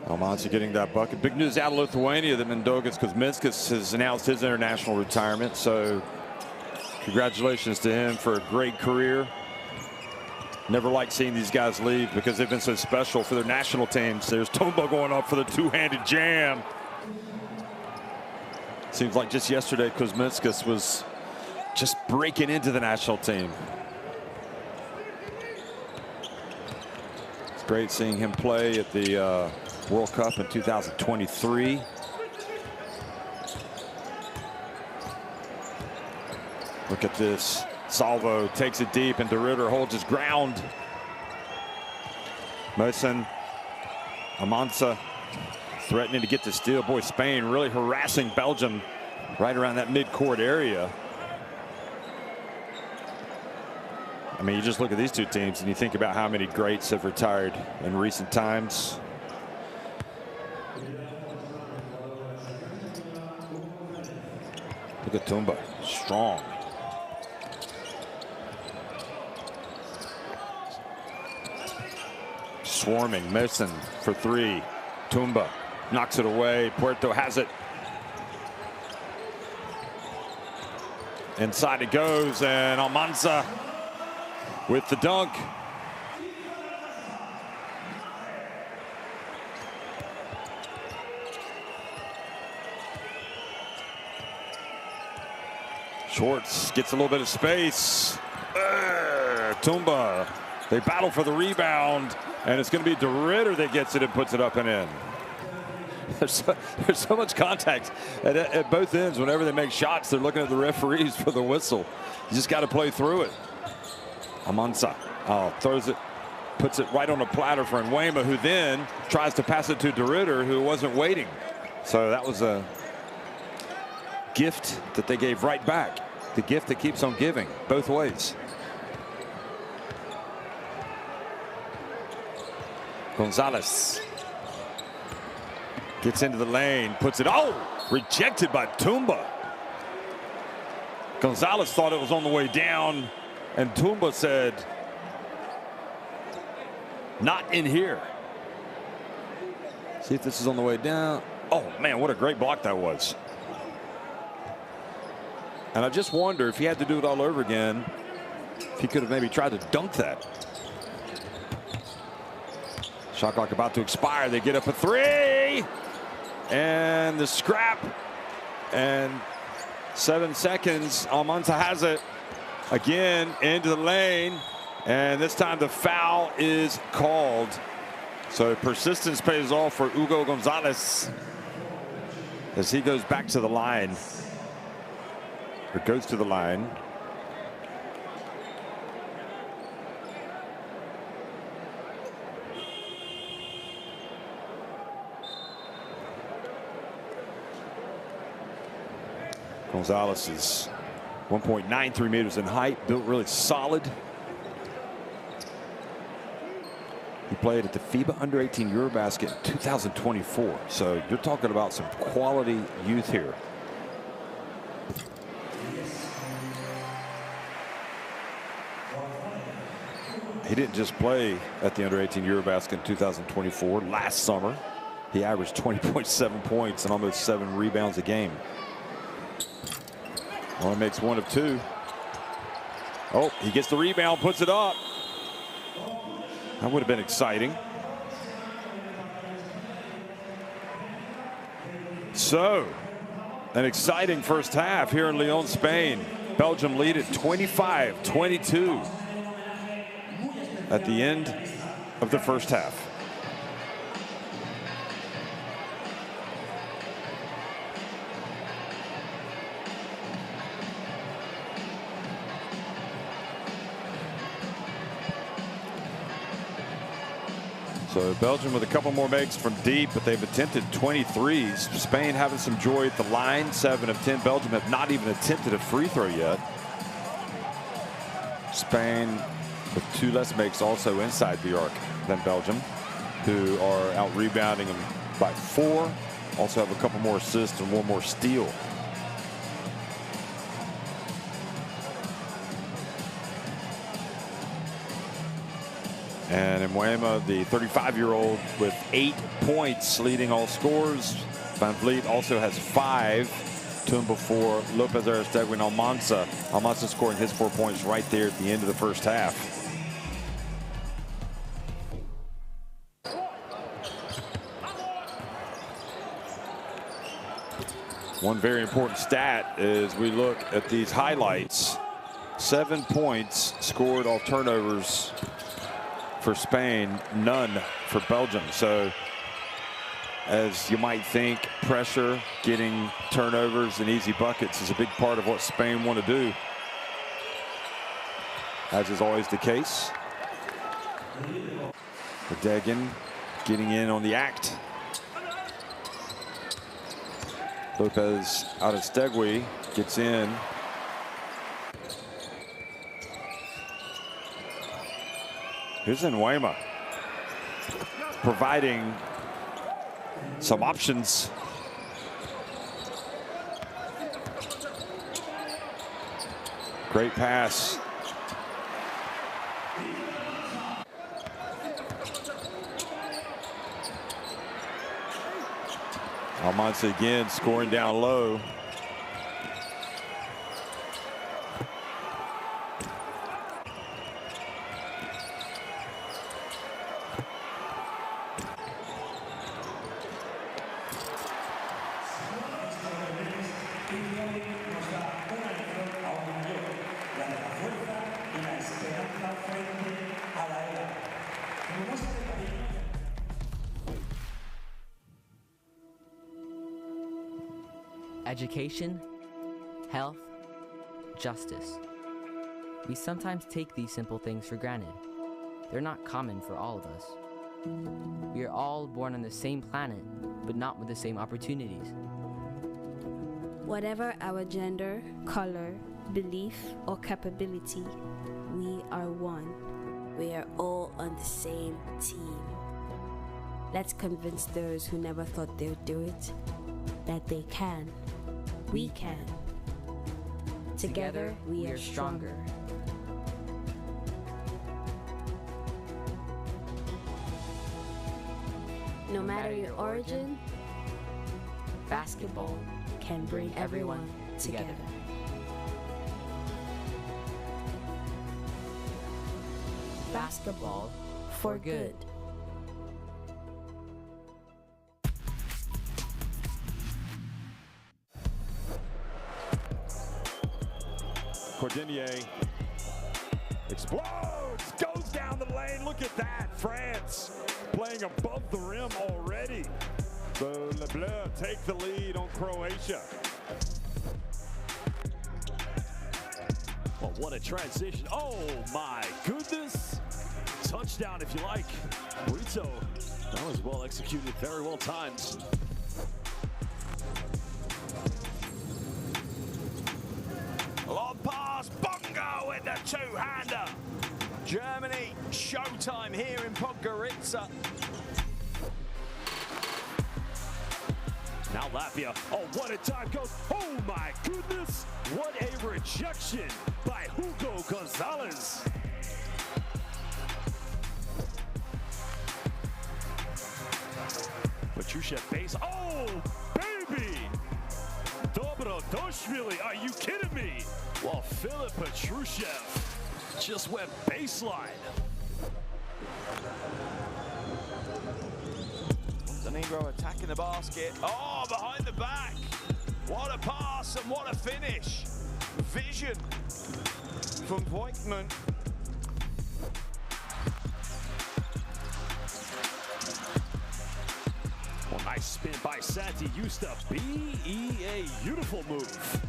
A: Almanza getting that bucket. Big news out of Lithuania that Mindaugas Kuzminskas has announced his international retirement. So congratulations to him for a great career. Never like seeing these guys leave because they've been so special for their national teams. There's Tomba going up for the two-handed jam. Seems like just yesterday Kuzminskas was just breaking into the national team. It's great seeing him play at the World Cup in 2023. Look at this. Salvo takes it deep, and De Ridder holds his ground. Messon, Almanza threatening to get the steal. Boy, Spain really harassing Belgium right around that mid-court area. I mean, you just look at these two teams and you think about how many greats have retired in recent times. Look at Tumba, strong. Swarming, Messon for three. Tumba knocks it away. Puerto has it. Inside it goes, and Almanza with the dunk. Schwartz gets a little bit of space. Tumba, they battle for the rebound, and it's going to be De Ridder that gets it and puts it up and in. There's so much contact at both ends. Whenever they make shots, they're looking at the referees for the whistle. You just got to play through it. Almanza throws it, puts it right on a platter for Nuema, who then tries to pass it to De Ridder, who wasn't waiting. So that was a gift that they gave right back. The gift that keeps on giving both ways. Gonzalez gets into the lane, puts it, rejected by Tumba. Gonzalez thought it was on the way down, and Tumba said, not in here. See if this is on the way down. Oh, man, what a great block that was. And I just wonder if he had to do it all over again, if he could have maybe tried to dunk that. Shot clock about to expire. They get up a three. And the scrap. And 7 seconds. Almanza has it. Again, into the lane. And this time the foul is called. So persistence pays off for Hugo Gonzalez as he goes back to the line. Or goes to the line. Gonzalez is 1.93 meters in height, built really solid. He played at the FIBA Under-18 EuroBasket in 2024. So you're talking about some quality youth here. He didn't just play at the Under-18 EuroBasket in 2024. Last summer, he averaged 20.7 points and almost 7 rebounds a game. Only makes 1 of 2. Oh, he gets the rebound, puts it up. That would have been exciting. So, an exciting first half here in Lyon, Spain. Belgium lead at 25-22 at the end of the first half. So Belgium with a couple more makes from deep, but they've attempted 23s. Spain having some joy at the line, 7 of 10. Belgium have not even attempted a free throw yet. Spain with 2 less makes also inside the arc than Belgium, who are out rebounding them by 4. Also have a couple more assists and 1 more steal. And Mbuema, the 35-year-old, with 8 points, leading all scorers. Van Vliet also has 5. To him before Lopez Aristegui and Almanza. Almanza scoring his 4 points right there at the end of the first half. One very important stat as we look at these highlights. 7 points scored off turnovers for Spain, none for Belgium. So as you might think, pressure, getting turnovers and easy buckets is a big part of what Spain want to do, as is always the case. Degan getting in on the act. Lopez Aristegui gets in. Here's Mbuema providing some options. Great pass. Almanza again scoring down low.
B: Education, health, justice. We sometimes take these simple things for granted. They're not common for all of us. We are all born on the same planet, but not with the same opportunities.
C: Whatever our gender, color, belief, or capability, we are one. We are all on the same team. Let's convince those who never thought they would do it that they can. We can. Together, we are stronger. No matter your origin, basketball can bring everyone together. Basketball for good.
A: Cordinier explodes, goes down the lane. Look at that, France playing above the rim already. So Le Bleu take the lead on Croatia.
D: Well, what a transition. Oh my goodness. Touchdown if you like. Brito, that was well executed, very well timed.
E: Long pass, Bongo with the two-hander. Germany, showtime here in Podgorica.
D: Now Latvia, oh what a time goes. Oh my goodness, what a rejection by Hugo Gonzalez. Petrushev base, oh baby! Dobrodoshvili, are you kidding me? Well, Philip Petrushev just went baseline.
E: Montenegro attacking the basket. Oh, behind the back. What a pass and what a finish. Vision from Voigtman.
D: Well, nice spin by Santi Justa. B-E-A, beautiful move.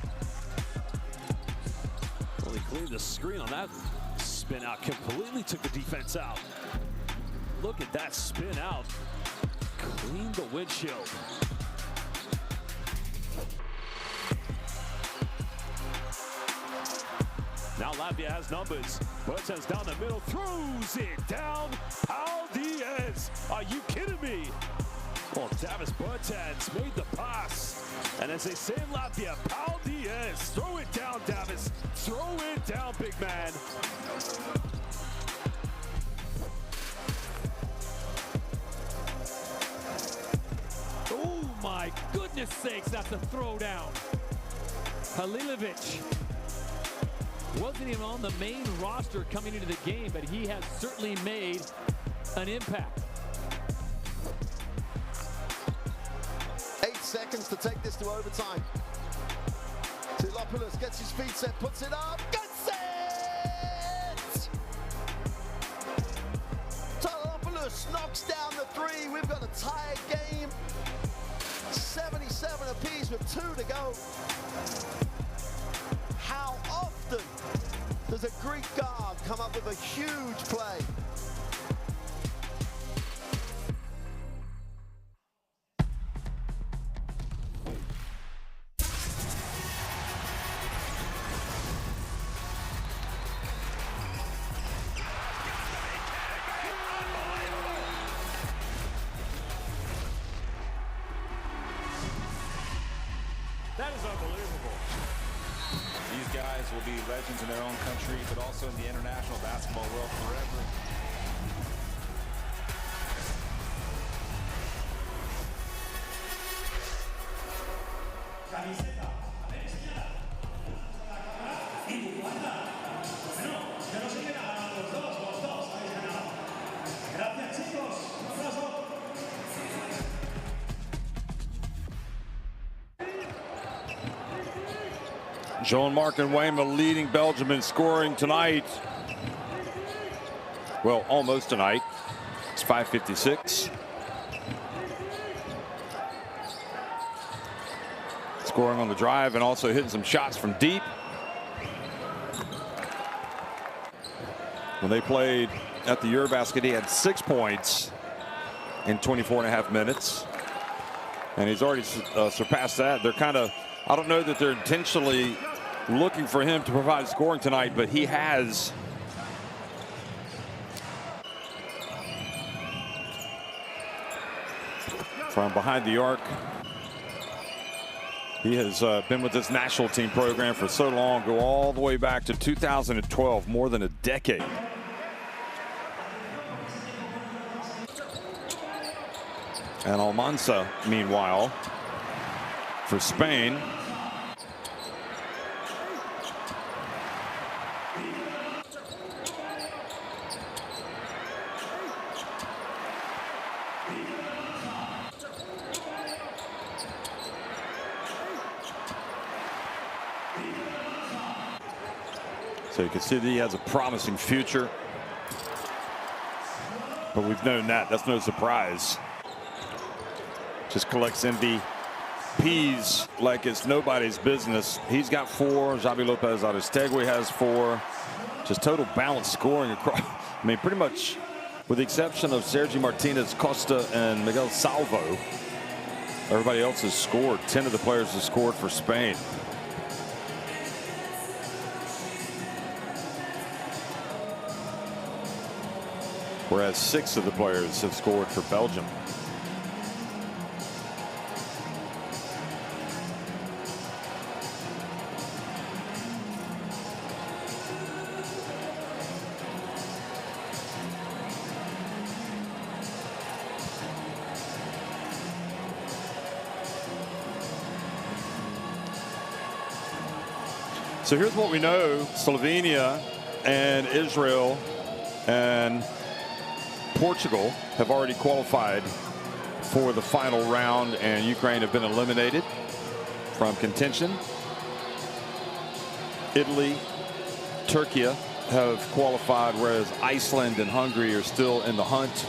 D: Well, he cleared the screen on that spin out. Completely took the defense out. Look at that spin out. Clean the windshield. Now Latvia has numbers. Bertans down the middle, throws it down. Pau Diaz, are you kidding me? Well, Davis Bertans made the pass. And as they say in Latvia, Pau Diaz, throw it down, Davis. Throw it down, big man.
F: Oh my goodness sakes, that's a throwdown. Halilovic wasn't even on the main roster coming into the game, but he has certainly made an impact.
G: 8 seconds to take this to overtime. Tilopoulos gets his feet set, puts it up, gets it! Tilopoulos knocks down the three. We've got a tied game. 77 apiece with 2 to go. How often does a Greek guard come up with a huge play?
D: That is unbelievable.
H: These guys will be legends in their own country, but also in the international basketball world forever.
A: Jean-Marc Nwema leading Belgium in scoring tonight. Well, almost tonight. It's 5:56. Scoring on the drive and also hitting some shots from deep. When they played at the EuroBasket, he had 6 points in 24.5 minutes. And he's already surpassed that. They're kind of, I don't know that they're intentionally looking for him to provide scoring tonight, but he has. From behind the arc. He has been with this national team program for so long, go all the way back to 2012, more than a decade. And Almanza, meanwhile, for Spain. So you can see that he has a promising future. But we've known that. That's no surprise. Just collects MVPs like it's nobody's business. He's got 4. Xavi Lopez Aristegui has 4. Just total balanced scoring across. I mean, pretty much with the exception of Sergi Martinez, Costa, and Miguel Salvo, everybody else has scored. 10 of the players have scored for Spain. Whereas 6 of the players have scored for Belgium. So here's what we know. Slovenia and Israel and Portugal have already qualified for the final round, and Ukraine have been eliminated from contention. Italy, Turkey have qualified, whereas Iceland and Hungary are still in the hunt.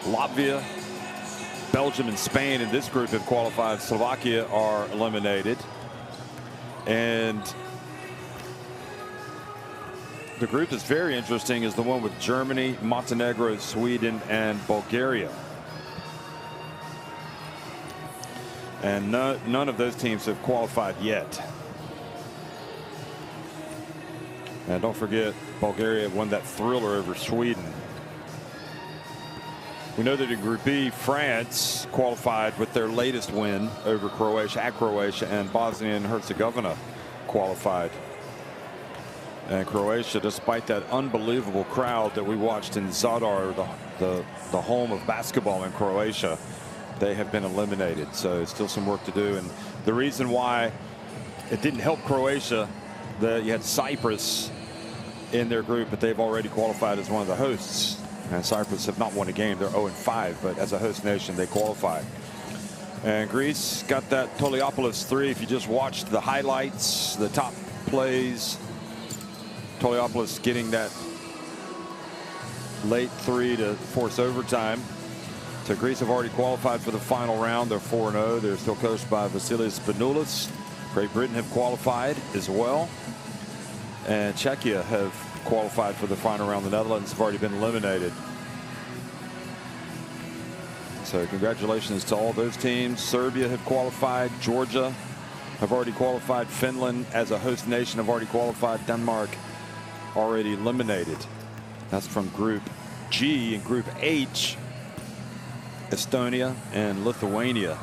A: Latvia, Belgium, and Spain in this group have qualified. Slovakia are eliminated. And the group that's very interesting is the one with Germany, Montenegro, Sweden, and Bulgaria. And none of those teams have qualified yet. And don't forget, Bulgaria won that thriller over Sweden. We know that in Group B, France qualified with their latest win over Croatia at Croatia, and Bosnia and Herzegovina qualified. And Croatia, despite that unbelievable crowd that we watched in Zadar, the home of basketball in Croatia, they have been eliminated. So still some work to do. And the reason why it didn't help Croatia, that you had Cyprus in their group, but they've already qualified as one of the hosts. And Cyprus have not won a game. They're 0-5, but as a host nation, they qualify. And Greece got that Toliopoulos 3. If you just watched the highlights, the top plays, Toliopoulos getting that late 3 to force overtime. So Greece have already qualified for the final round. They're 4-0. They're still coached by Vasilis Spanoulis. Great Britain have qualified as well. And Czechia have qualified for the final round. The Netherlands have already been eliminated. So congratulations to all those teams. Serbia have qualified. Georgia have already qualified. Finland, as a host nation, have already qualified. Denmark already eliminated. That's from Group G. In Group H, Estonia and Lithuania,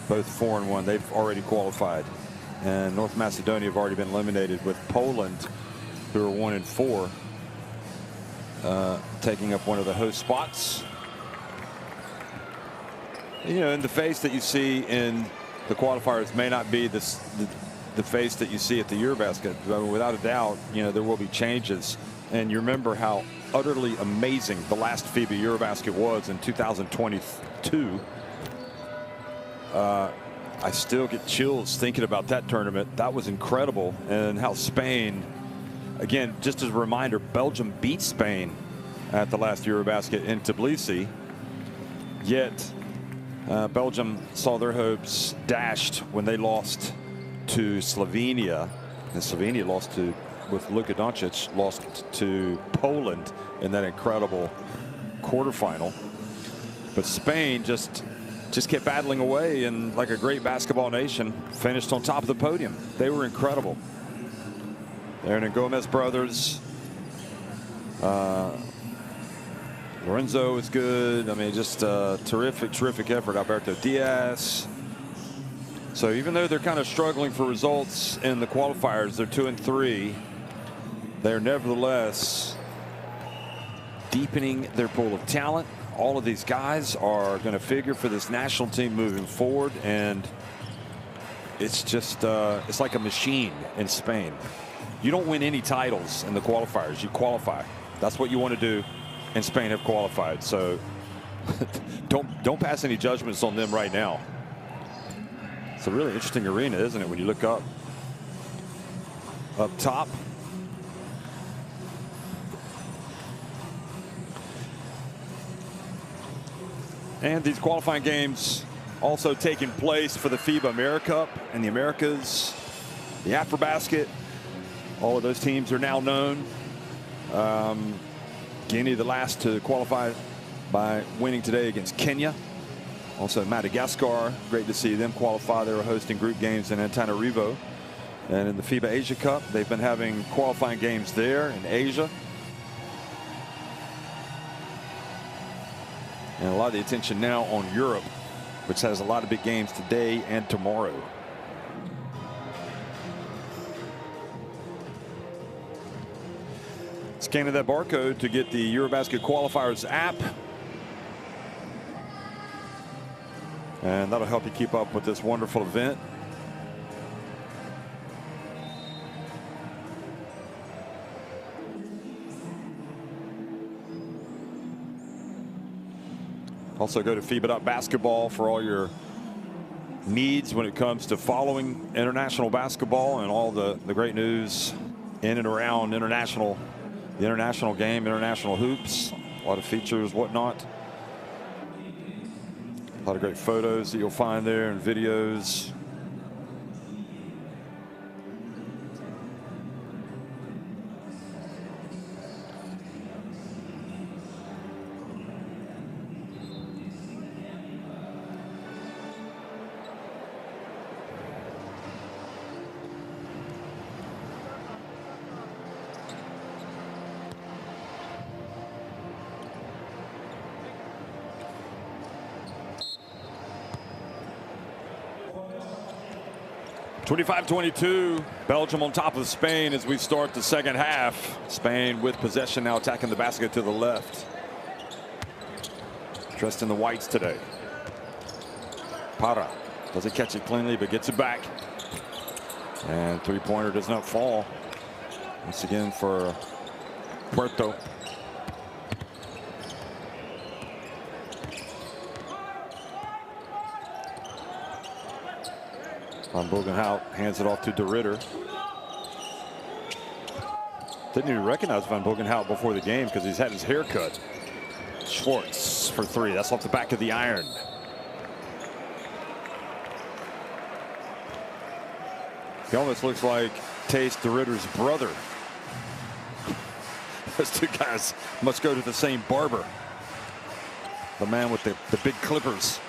A: both 4-1. They've already qualified. And North Macedonia have already been eliminated, with Poland, who are 1-4, taking up one of the host spots. You know, and the face that you see in the qualifiers may not be the face that you see at the EuroBasket. I mean, without a doubt, you know, there will be changes. And you remember how utterly amazing the last FIBA EuroBasket was in 2022. I still get chills thinking about that tournament. That was incredible. And how Spain, again, just as a reminder, Belgium beat Spain at the last EuroBasket in Tbilisi. Yet Belgium saw their hopes dashed when they lost to Slovenia. And Slovenia lost to, with Luka Doncic, lost to Poland in that incredible quarterfinal. But Spain just kept battling away, and like a great basketball nation, finished on top of the podium. They were incredible. The Hernan Gomez brothers, Lorenzo is good. I mean, just terrific effort. Alberto Diaz. So even though they're kind of struggling for results in the qualifiers, they're 2-3. They're nevertheless deepening their pool of talent. All of these guys are going to figure for this national team moving forward, and it's just it's like a machine in Spain. You don't win any titles in the qualifiers. You qualify. That's what you want to do, and Spain have qualified. So don't pass any judgments on them right now. It's a really interesting arena, isn't it, when you look up top. And these qualifying games also taking place for the FIBA AmeriCup and the Americas, the AfroBasket. All of those teams are now known. Guinea, the last to qualify by winning today against Kenya. Also Madagascar, great to see them qualify. They were hosting group games in Antananarivo. And in the FIBA Asia Cup, they've been having qualifying games there in Asia. And a lot of the attention now on Europe, which has a lot of big games today and tomorrow. Scanning that barcode to get the EuroBasket Qualifiers app. And that'll help you keep up with this wonderful event. Also go to FIBA.basketball for all your needs when it comes to following international basketball and all the great news in and around the international game, international hoops, a lot of features, whatnot. A lot of great photos that you'll find there and videos. (25-22), Belgium on top of Spain as we start the second half. Spain with possession now, attacking the basket to the left. Dressed in the whites today. Parra doesn't catch it cleanly, but gets it back. And three-pointer does not fall. Once again for Puerto. Van Bogenhout hands it off to De Ridder. Didn't even recognize Van Bogenhout before the game because he's had his hair cut. Schwartz for three. That's off the back of the iron. He almost looks like Tace De Ridder's brother. Those two guys must go to the same barber. The man with the big clippers.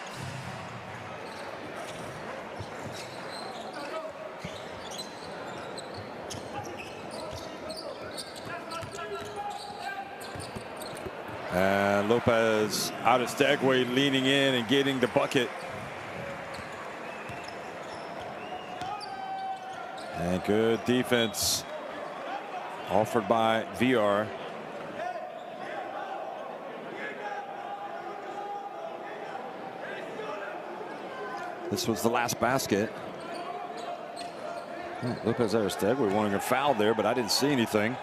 A: And Lopez out of Stagway, leaning in and getting the bucket. And good defense offered by VR. This was the last basket. Lopez Aristegui wanting a foul there, but I didn't see anything.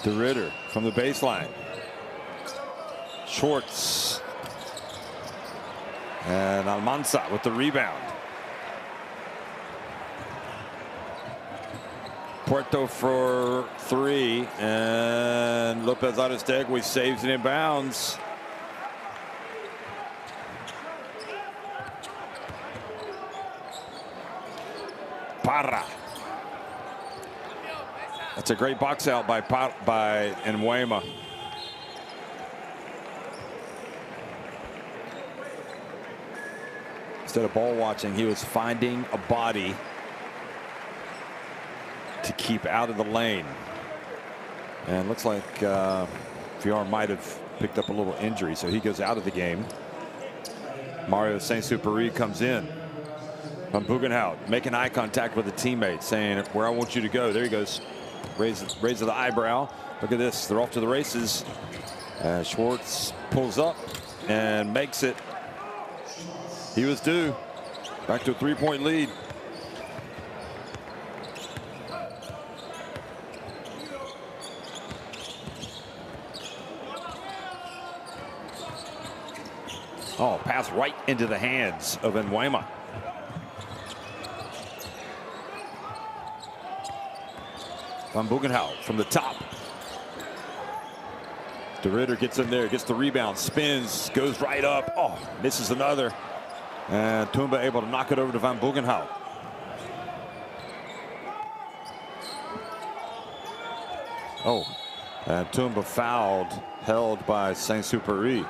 A: De Ridder from the baseline. Schwartz. And Almanza with the rebound. Puerto for three. And Lopez Aristegui saves it in bounds. Parra. That's a great box out by Nguema. Instead of ball watching, he was finding a body. to keep out of the lane. And looks like VR might have picked up a little injury, so he goes out of the game. Mario Saint-Supéry comes in. Van Bugenhout making eye contact with a teammate, saying, "Where I want you to go." There he goes. Raise of the eyebrow. Look at this. They're off to the races. Schwartz pulls up and makes it. He was due. Back to a 3-point lead. Oh, pass right into the hands of Nwema. Van Bugenhout from the top. De Ridder gets in there, gets the rebound, spins, goes right up. Oh, misses another. And Tumba able to knock it over to Van Bugenhout. Oh, and Tumba fouled, held by Saint-Supéry.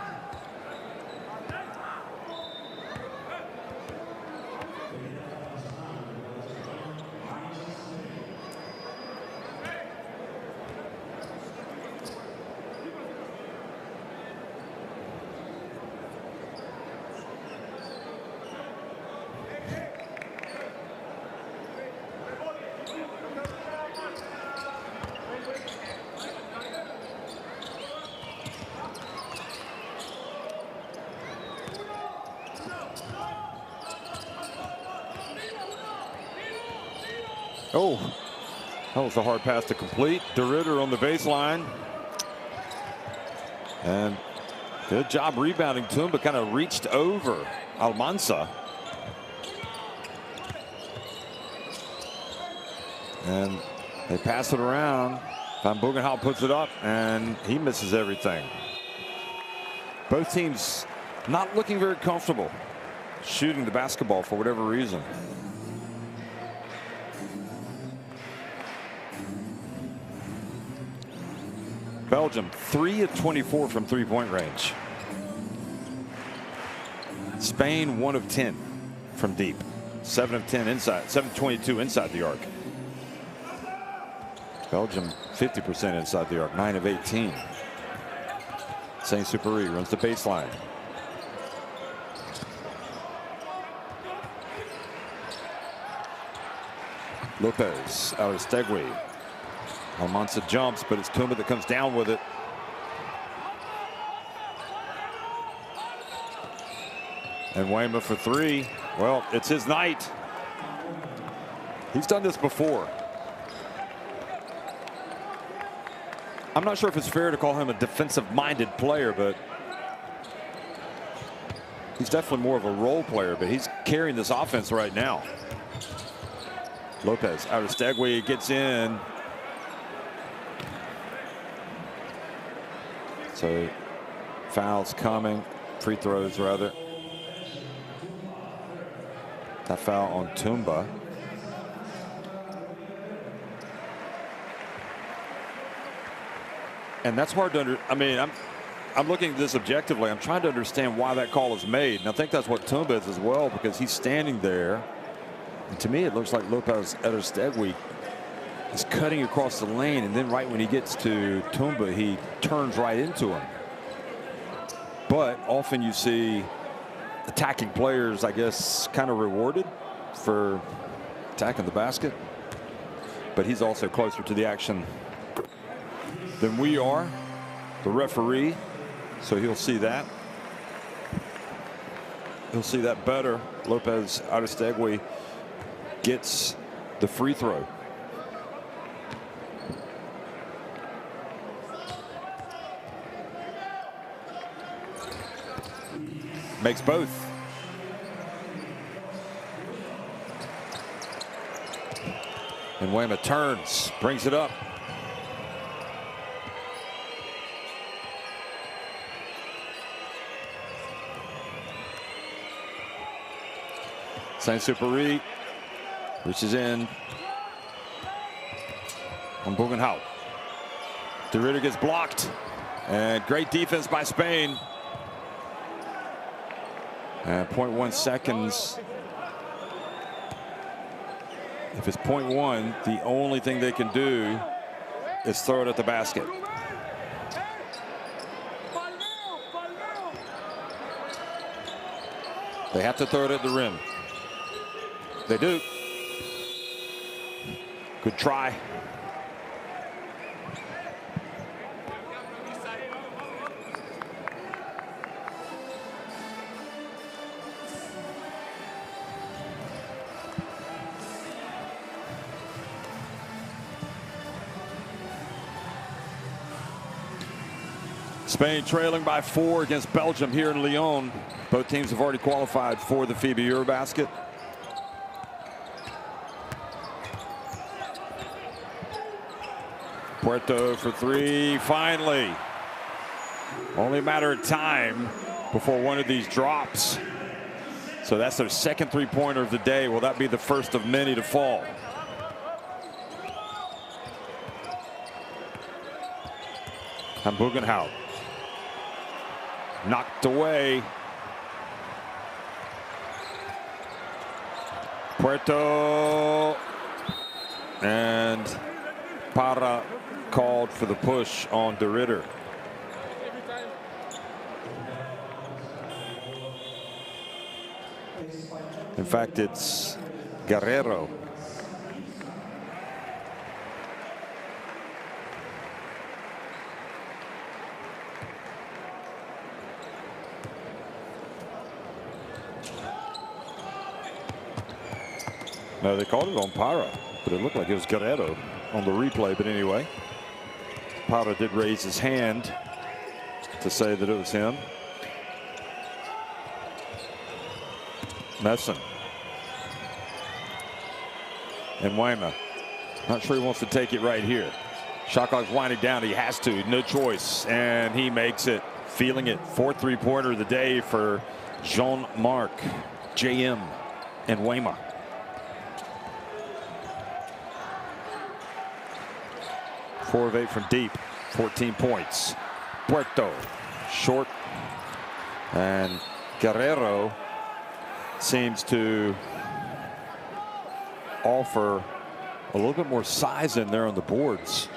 A: Oh, that was a hard pass to complete. De Ridder on the baseline. And good job rebounding to him, but kind of reached over Almanza. And they pass it around. Van Bugenhout puts it up, and he misses everything. Both teams not looking very comfortable shooting the basketball for whatever reason. Belgium 3 of 24 from three-point range. Spain 1 of 10 from deep. 7 of 10 inside. 7 of 22 inside the arc. Belgium 50% inside the arc. 9 of 18. Saint-Supéry runs the baseline. Lopez out of Stegui. Almanza jumps, but it's Tumba that comes down with it. And Nwema for three. Well, it's his night. He's done this before. I'm not sure if it's fair to call him a defensive-minded player, but he's definitely more of a role player, but he's carrying this offense right now. Lopez out of Stegui gets in. So fouls coming, free throws rather. That foul on Tumba. And that's hard to I'm looking at this objectively. I'm trying to understand why that call is made. And I think that's what Tumba is as well, because he's standing there. And to me, it looks like Lopez Stegui is cutting across the lane, and then right when he gets to Tumba, he turns right into him. But often you see attacking players, I guess, kind of rewarded for attacking the basket. But he's also closer to the action than we are, the referee, so he'll see that. He'll see that better. Lopez Stegui gets the free throw. Makes both. And Nwema turns, brings it up. Saint-Supéry reaches in on Bugenhout. De Ridder gets blocked, and great defense by Spain. And 0.1 seconds If it's .1, the only thing they can do is throw it at the basket. They have to throw it at the rim. They do. Good try. Spain trailing by 4 against Belgium here in Lyon. Both teams have already qualified for the FIBA EuroBasket. Puerto for 3, finally. Only a matter of time before one of these drops. So that's their second three-pointer of the day. Will that be the first of many to fall? And Bugenhout. Knocked away. Puerto. And Parra called for the push on De Ridder. In fact, it's Guerrero. No, they called it on Parra, but it looked like it was Guerrero on the replay. But anyway, Parra did raise his hand to say that it was him. Messon. And Weimar. Not sure he wants to take it right here. Shot clock's winding down. He has to. No choice. And he makes it. Feeling it. Fourth three-pointer of the day for Jean-Marc, JM, and Weimar. Four of 8 from deep. 14 points. Puerto. Short. And Guerrero seems to offer a little bit more size in there on the boards.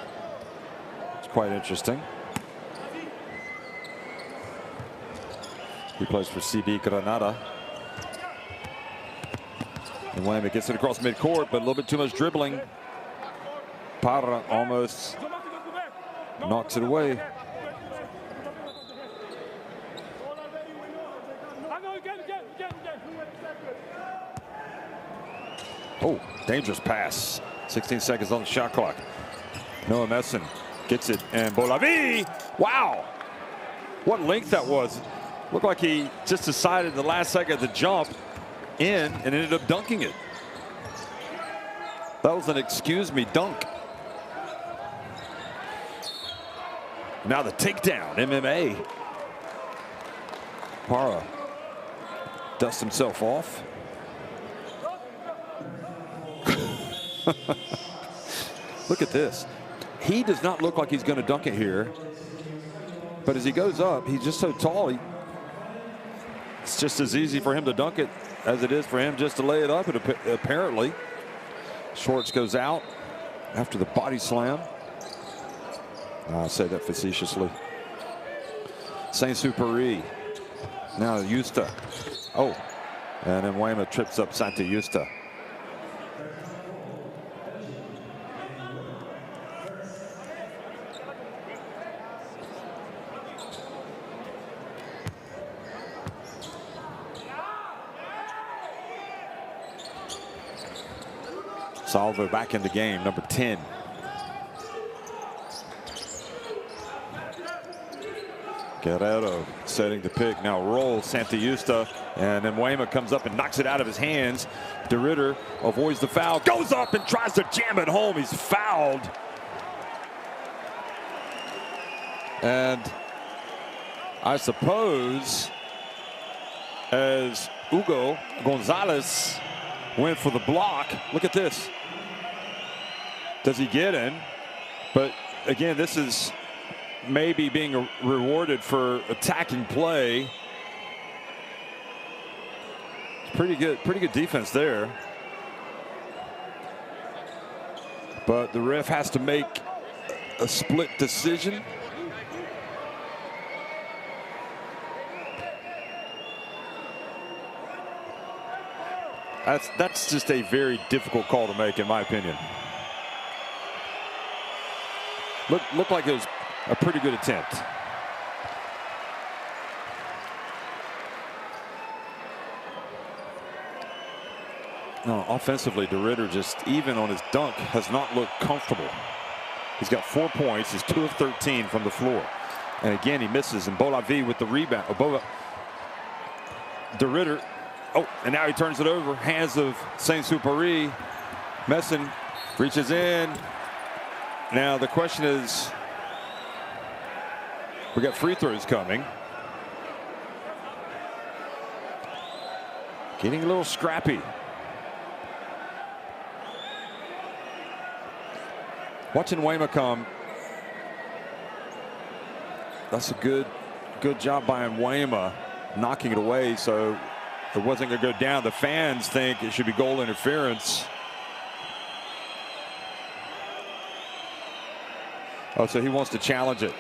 A: It's quite interesting. He plays for CB Granada. And Weimar gets it across midcourt, but a little bit too much dribbling. Parra almost knocks it away. Oh, dangerous pass. 16 seconds on the shot clock. Noah Messon gets it, and Bolavi. Wow, what length that was. Looked like he just decided in the last second to jump in and ended up dunking it. That was an excuse me dunk. Now the takedown, MMA. Parra dusts himself off. Look at this. He does not look like he's going to dunk it here. But as he goes up, he's just so tall. It's just as easy for him to dunk it as it is for him just to lay it up. And apparently, Schwartz goes out after the body slam. I say that facetiously. Saint-Supéry. Now Justa. Oh, and then Weimar trips up Santa Justa. Salvo back in the game, number 10. Guerrero setting the pick. Now rolls Santa Justa, and then Weimar comes up and knocks it out of his hands. De Ridder avoids the foul, goes up and tries to jam it home. He's fouled. And I suppose as Hugo Gonzalez went for the block, look at this. Does he get in? But again, this is maybe being rewarded for attacking play. It's pretty good defense there. But the ref has to make a split decision. That's just a very difficult call to make, in my opinion. Looked like it was a pretty good attempt. No, offensively, DeRidder just, even on his dunk, has not looked comfortable. He's got 4 points. He's 2 of 13 from the floor. And again, he misses. And Bolavi with the rebound. DeRidder. Oh, and now he turns it over. Hands of Saint-Supéry. Messin reaches in. Now the question is, we got free throws coming. Getting a little scrappy. Watching Wayma come. That's a good job by Wayma knocking it away, so it wasn't going to go down. The fans think it should be goal interference. Oh, so he wants to challenge it.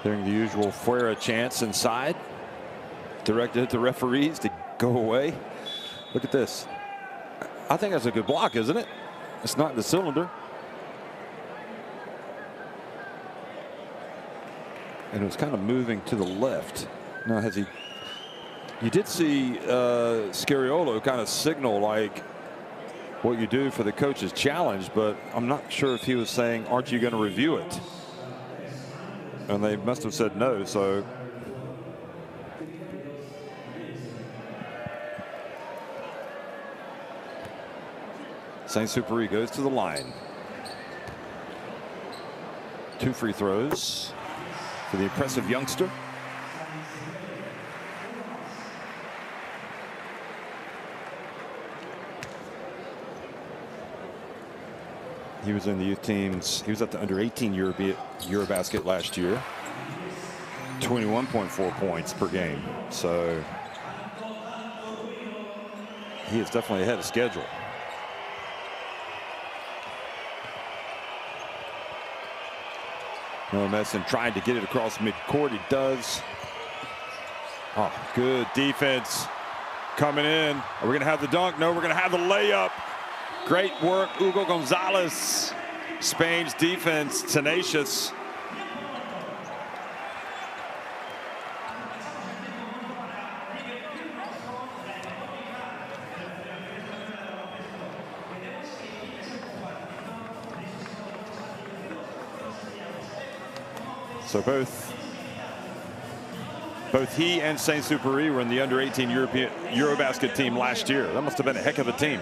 A: Hearing the usual Fuera chants inside, directed at the referees to go away. Look at this. I think that's a good block, isn't it? It's not in the cylinder. And it was kind of moving to the left. Now, has he? You did see Scariolo kind of signal like what you do for the coach's challenge, but I'm not sure if he was saying, aren't you going to review it? And they must have said no, so. Saint-Supéry goes to the line. 2 free throws for the impressive youngster. He was in the youth teams. He was at the under-18 EuroBasket last year. 21.4 points per game. So he is definitely ahead of schedule. No, Messin trying to get it across midcourt. He does. Oh, good defense coming in. Are we going to have the dunk? No, we're going to have the layup. Great work, Hugo Gonzalez. Spain's defense, tenacious. So both he and Saint-Supéry were in the under-18 EuroBasket team last year. That must have been a heck of a team.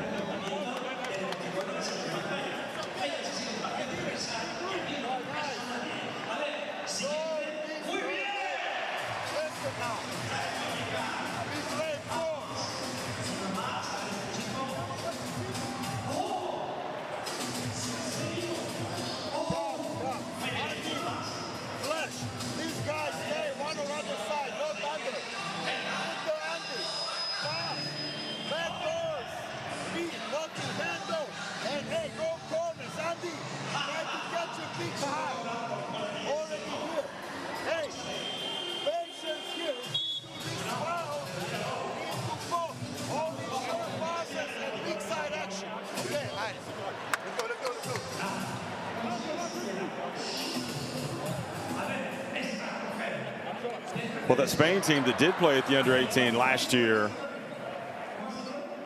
A: Well, that Spain team that did play at the under-18 last year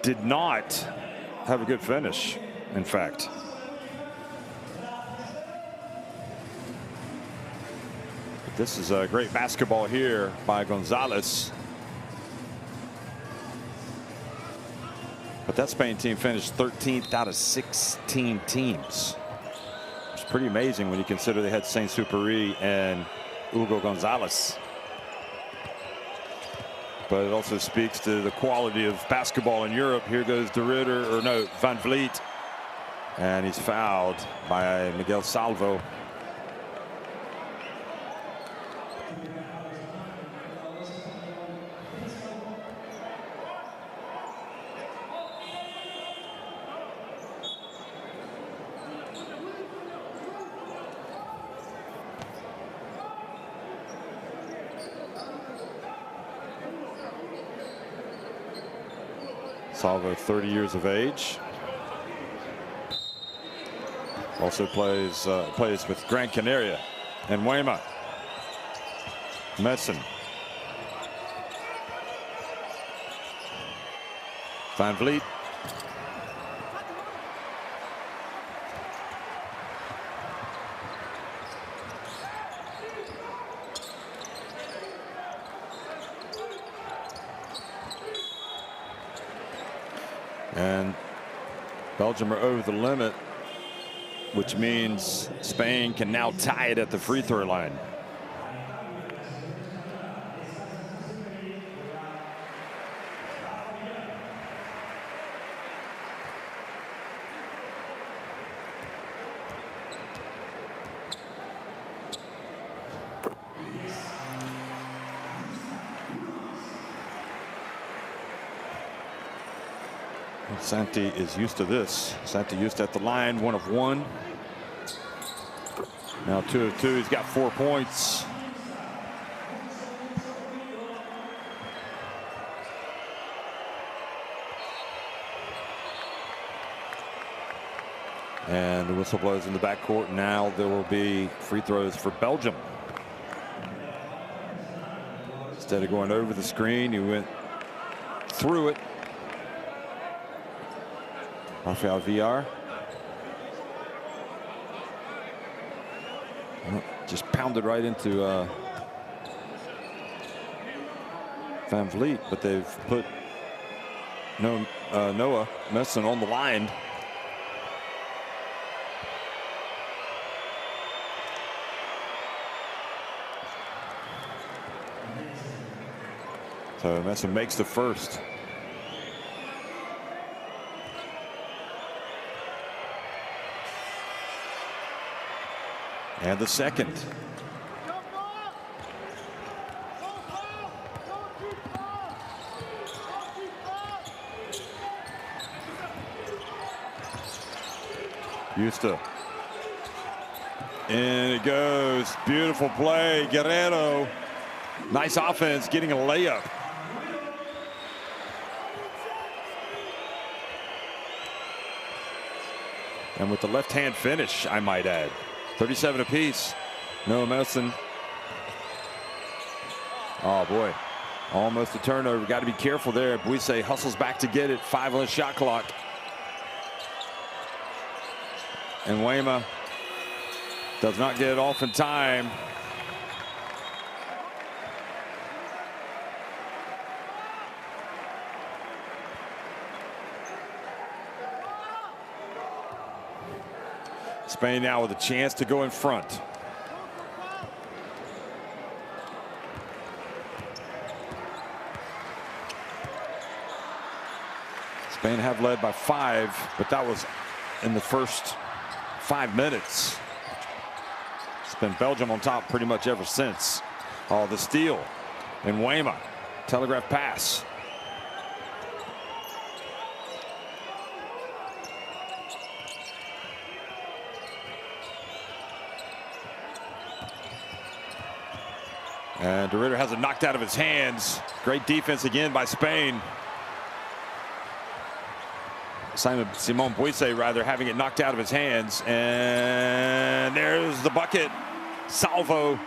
A: did not have a good finish, in fact. But this is a great basketball here by Gonzalez. But that Spain team finished 13th out of 16 teams. It's pretty amazing when you consider they had Saint-Supéry and Hugo Gonzalez. But it also speaks to the quality of basketball in Europe. Here goes DeRidder, or no, Van Vliet. And he's fouled by Miguel Salvo. Salvo, 30 years of age. Also plays with Gran Canaria and Weymouth. Messon. Van Vliet. And Belgium are over the limit, which means Spain can now tie it at the free throw line. Santi is used to this. Santi used to at the line, 1 of 1. Now 2 of 2. He's got 4 points. And the whistle blows in the backcourt. Now there will be free throws for Belgium. Instead of going over the screen, he went through it. Rafael VR. Just pounded right into Van Vliet, but they've put Noah Messon on the line. So Messon makes the first. And the second. Justa. And it goes. Beautiful play. Guerrero. Nice offense, getting a layup. And with the left-hand finish, I might add. 37 apiece. Noah Messon. Oh boy, almost a turnover. Got to be careful there. Buise hustles back to get it. 5 on the shot clock. And Weymouth does not get it off in time. Spain now with a chance to go in front. Spain have led by 5, but that was in the first 5 minutes. It's been Belgium on top pretty much ever since. Oh, the steal. And Weymouth. Telegraph pass. And De Ridder has it knocked out of his hands. Great defense again by Spain. Simon Buise rather having it knocked out of his hands. And there's the bucket. Salvo.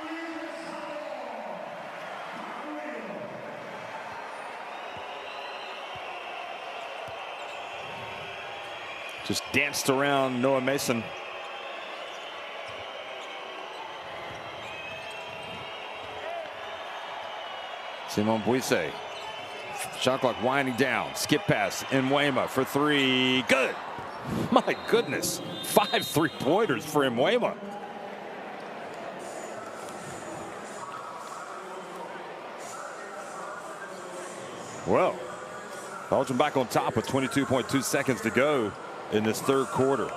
A: Just danced around Noah Messon. Simon Buise. Shot clock winding down. Skip pass in Weymouth for 3. Good. My goodness. 5 3-pointers for Weymouth. Well, Belgium back on top with 22.2 seconds to go in this third quarter.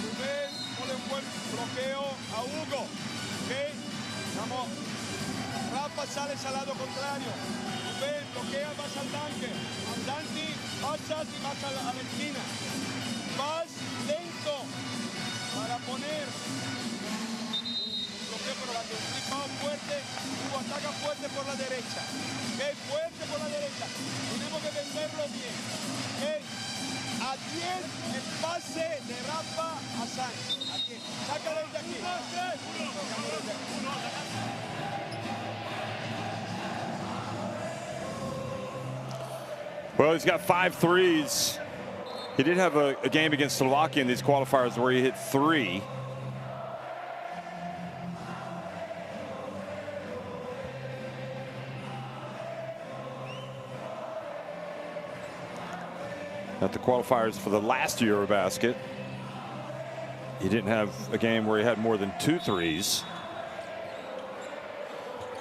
I: Rubén, ponle un buen bloqueo a Hugo. ¿Ok? Vamos. Rafa, sales al lado contrario. Rubén, bloquea, vas al tanque. Dante, pasas y vas a la esquina. Vas lento para poner bloqueo por la derecha. Tripado fuerte, Hugo ataca fuerte por la derecha. ¿Ok? Fuerte por la derecha. Tenemos que venderlo bien. ¿Ok? A 10 el pase de Rafa a Sánchez. A 10. Sácalo desde aquí.
A: Well, he's got 5 threes. He did have a game against Slovakia in these qualifiers where he hit 3. At the qualifiers for the last EuroBasket, he didn't have a game where he had more than 2 threes.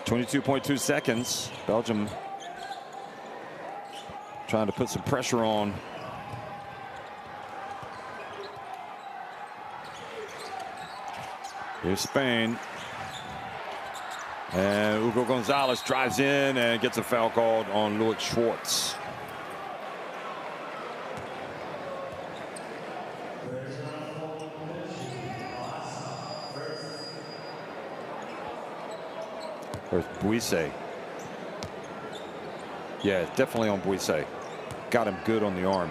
A: 22.2 seconds. Belgium trying to put some pressure on. Here's Spain. And Hugo Gonzalez drives in and gets a foul called on Louis Schwartz. There's Buise. Yeah, definitely on Buise. Got him good on the arm.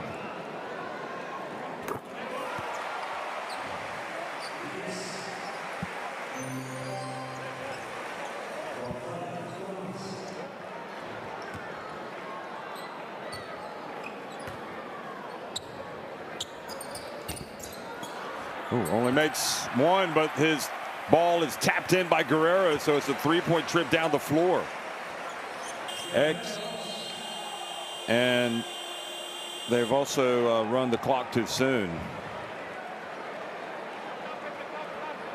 A: Ooh, only makes 1, but his ball is tapped in by Guerrero, so it's a 3-point trip down the floor. And they've also run the clock too soon.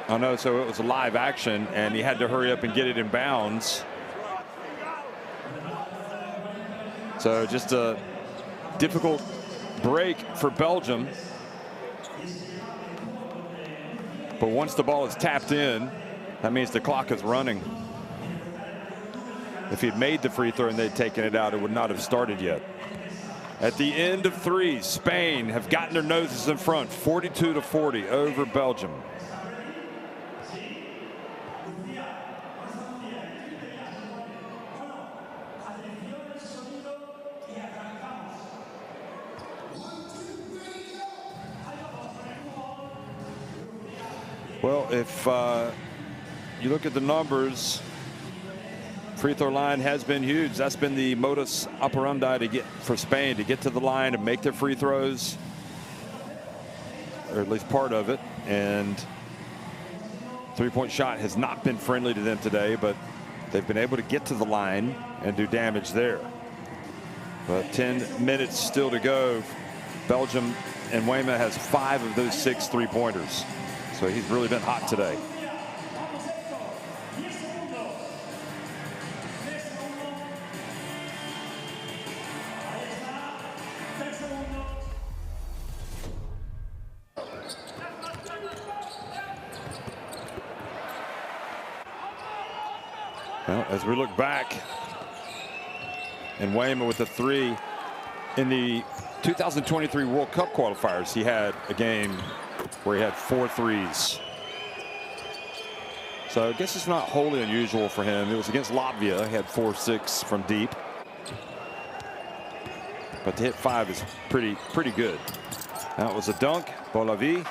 A: I know, so it was a live action, and he had to hurry up and get it in bounds. So just a difficult break for Belgium. But once the ball is tapped in, that means the clock is running. If he'd made the free throw and they'd taken it out, it would not have started yet. At the end of 3, Spain have gotten their noses in front, 42-40 over Belgium. Well, if you look at the numbers, free throw line has been huge. That's been the modus operandi for Spain to get to the line and make their free throws, or at least part of it. And 3-point shot has not been friendly to them today, but they've been able to get to the line and do damage there. But 10 minutes still to go. Belgium, and Wayma has 5 of those 6 3-pointers. So he's really been hot today. Well, as we look back, and Wayma with the 3 in the 2023 World Cup qualifiers, he had a game where he had 4 threes. So I guess it's not wholly unusual for him. It was against Latvia. He had 4-6 from deep. But to hit 5 is pretty good. That was a dunk. Bolavi.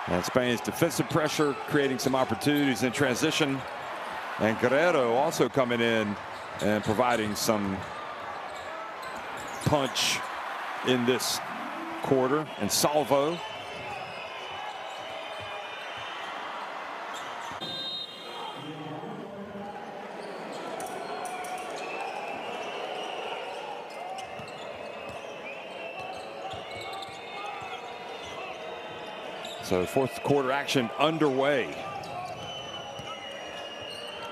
A: And Spain's defensive pressure creating some opportunities in transition. And Guerrero also coming in and providing some punch in this quarter. And Salvo. So 4th quarter action underway.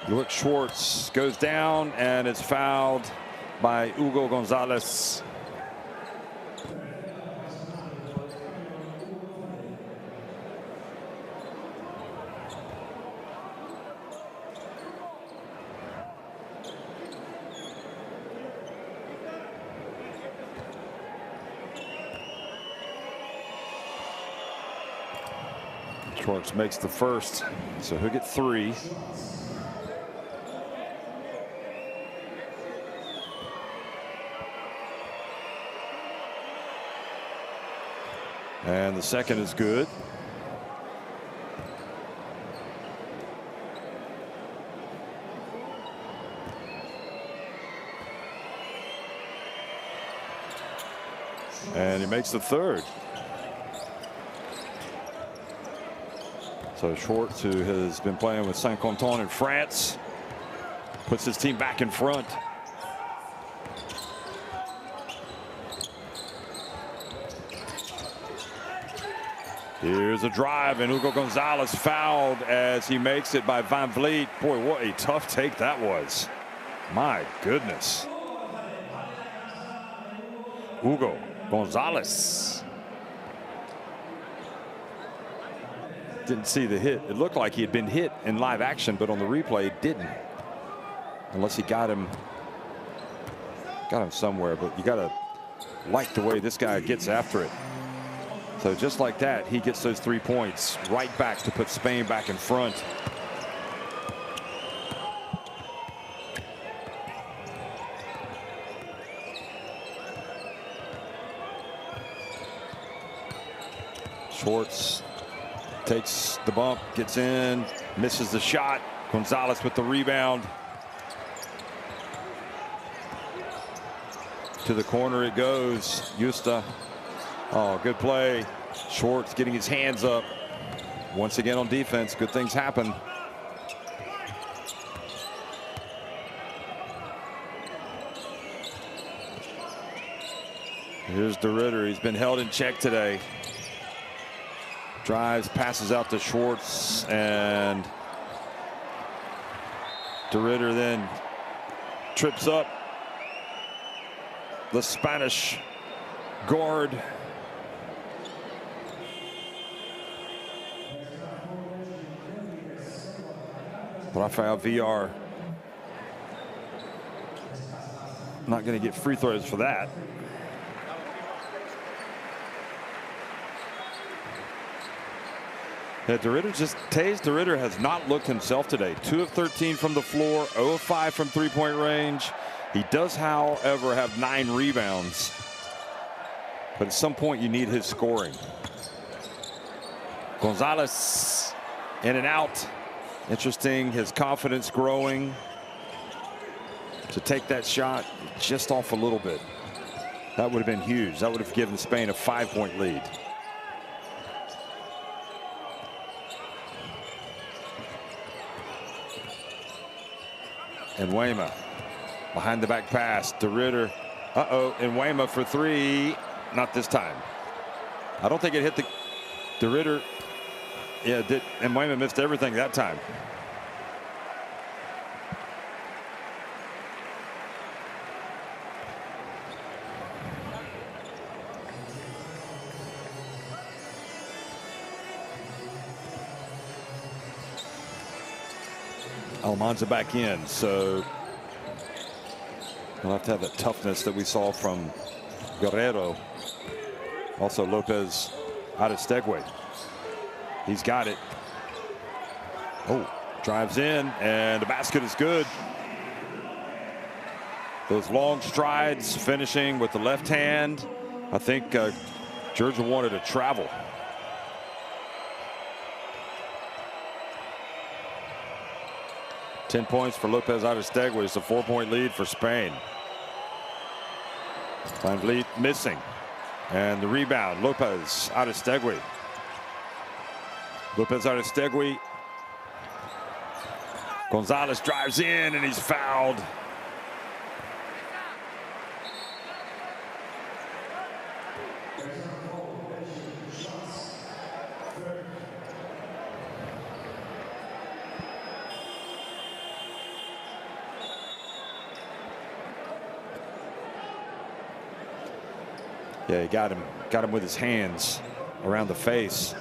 A: Louis Schwartz goes down and is fouled by Hugo Gonzalez. Schwartz makes the first, so he'll get 3. And the second is good. And he makes the third. So Schwartz, who has been playing with Saint-Quentin in France, puts his team back in front. Here's a drive, and Hugo Gonzalez fouled as he makes it by Van Vliet. Boy, what a tough take that was. My goodness. Hugo Gonzalez. Didn't see the hit. It looked like he had been hit in live action, but on the replay it didn't. Unless he got him somewhere, but you gotta like the way this guy gets after it. So just like that, he gets those 3 points right back to put Spain back in front. Schwartz takes the bump, gets in, misses the shot. Gonzalez with the rebound. To the corner it goes. Justa. Oh, good play. Schwartz getting his hands up. Once again on defense, good things happen. Here's De Ridder. He's been held in check today. Drives, passes out to Schwartz, and De Ridder then trips up the Spanish guard. Rafael VR not going to get free throws for that. Yeah, De Ridder De Ridder has not looked himself today. 2 of 13 from the floor, 0 of 5 from three-point range. He does, however, have 9 rebounds. But at some point you need his scoring. Gonzalez in and out. Interesting, his confidence growing. To take that shot just off a little bit. That would have been huge. That would have given Spain a 5-point lead. And Weymouth behind the back pass. De Ridder. And Weymouth for 3. Not this time. I don't think it hit the De Ridder. Yeah, it did. And Weymouth missed everything that time. Almanza back in, so we'll have to have that toughness that we saw from Guerrero. Also Lopez Aristegui. He's got it. Oh, drives in, and the basket is good. Those long strides, finishing with the left hand. I think Georgia wanted to travel. Ten points for Lopez Aristegui. It's a 4-point lead for Spain. Van Vliet missing. And the rebound, Lopez Aristegui. Lopez Aristegui. Gonzalez drives in and he's fouled. Yeah, he got him with his hands around the face.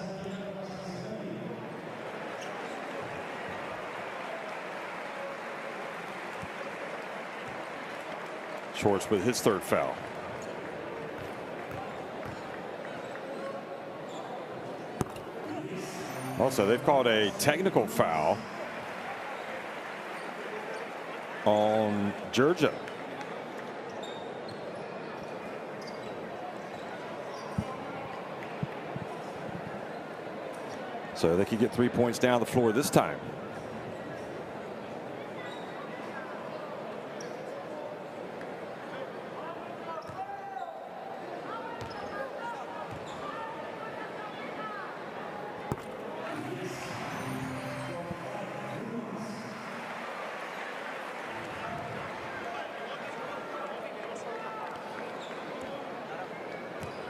A: Schwartz with his third foul. Also, they've called a technical foul on Georgia. So they could get 3 points down the floor this time.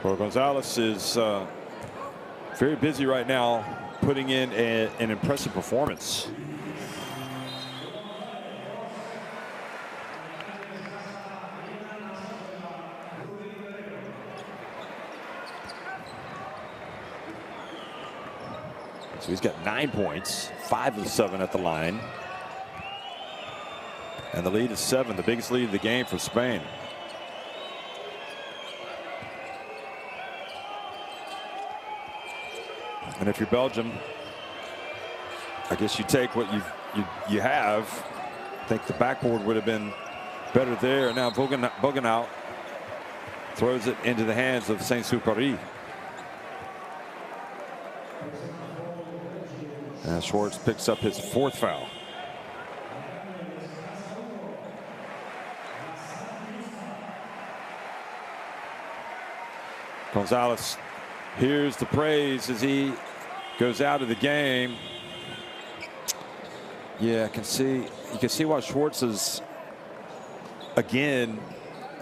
A: Well, Gonzalez is very busy right now, putting in an impressive performance. So he's got 9 points, 5 of 7 at the line. And the lead is 7, the biggest lead of the game for Spain. And if you're Belgium, I guess you take what you have. I think the backboard would have been better there. Now Bogenhout throws it into the hands of Saint-Supéry. And Schwartz picks up his 4th foul. Gonzalez hears the praise as he goes out of the game. Yeah, you can see why Schwartz is again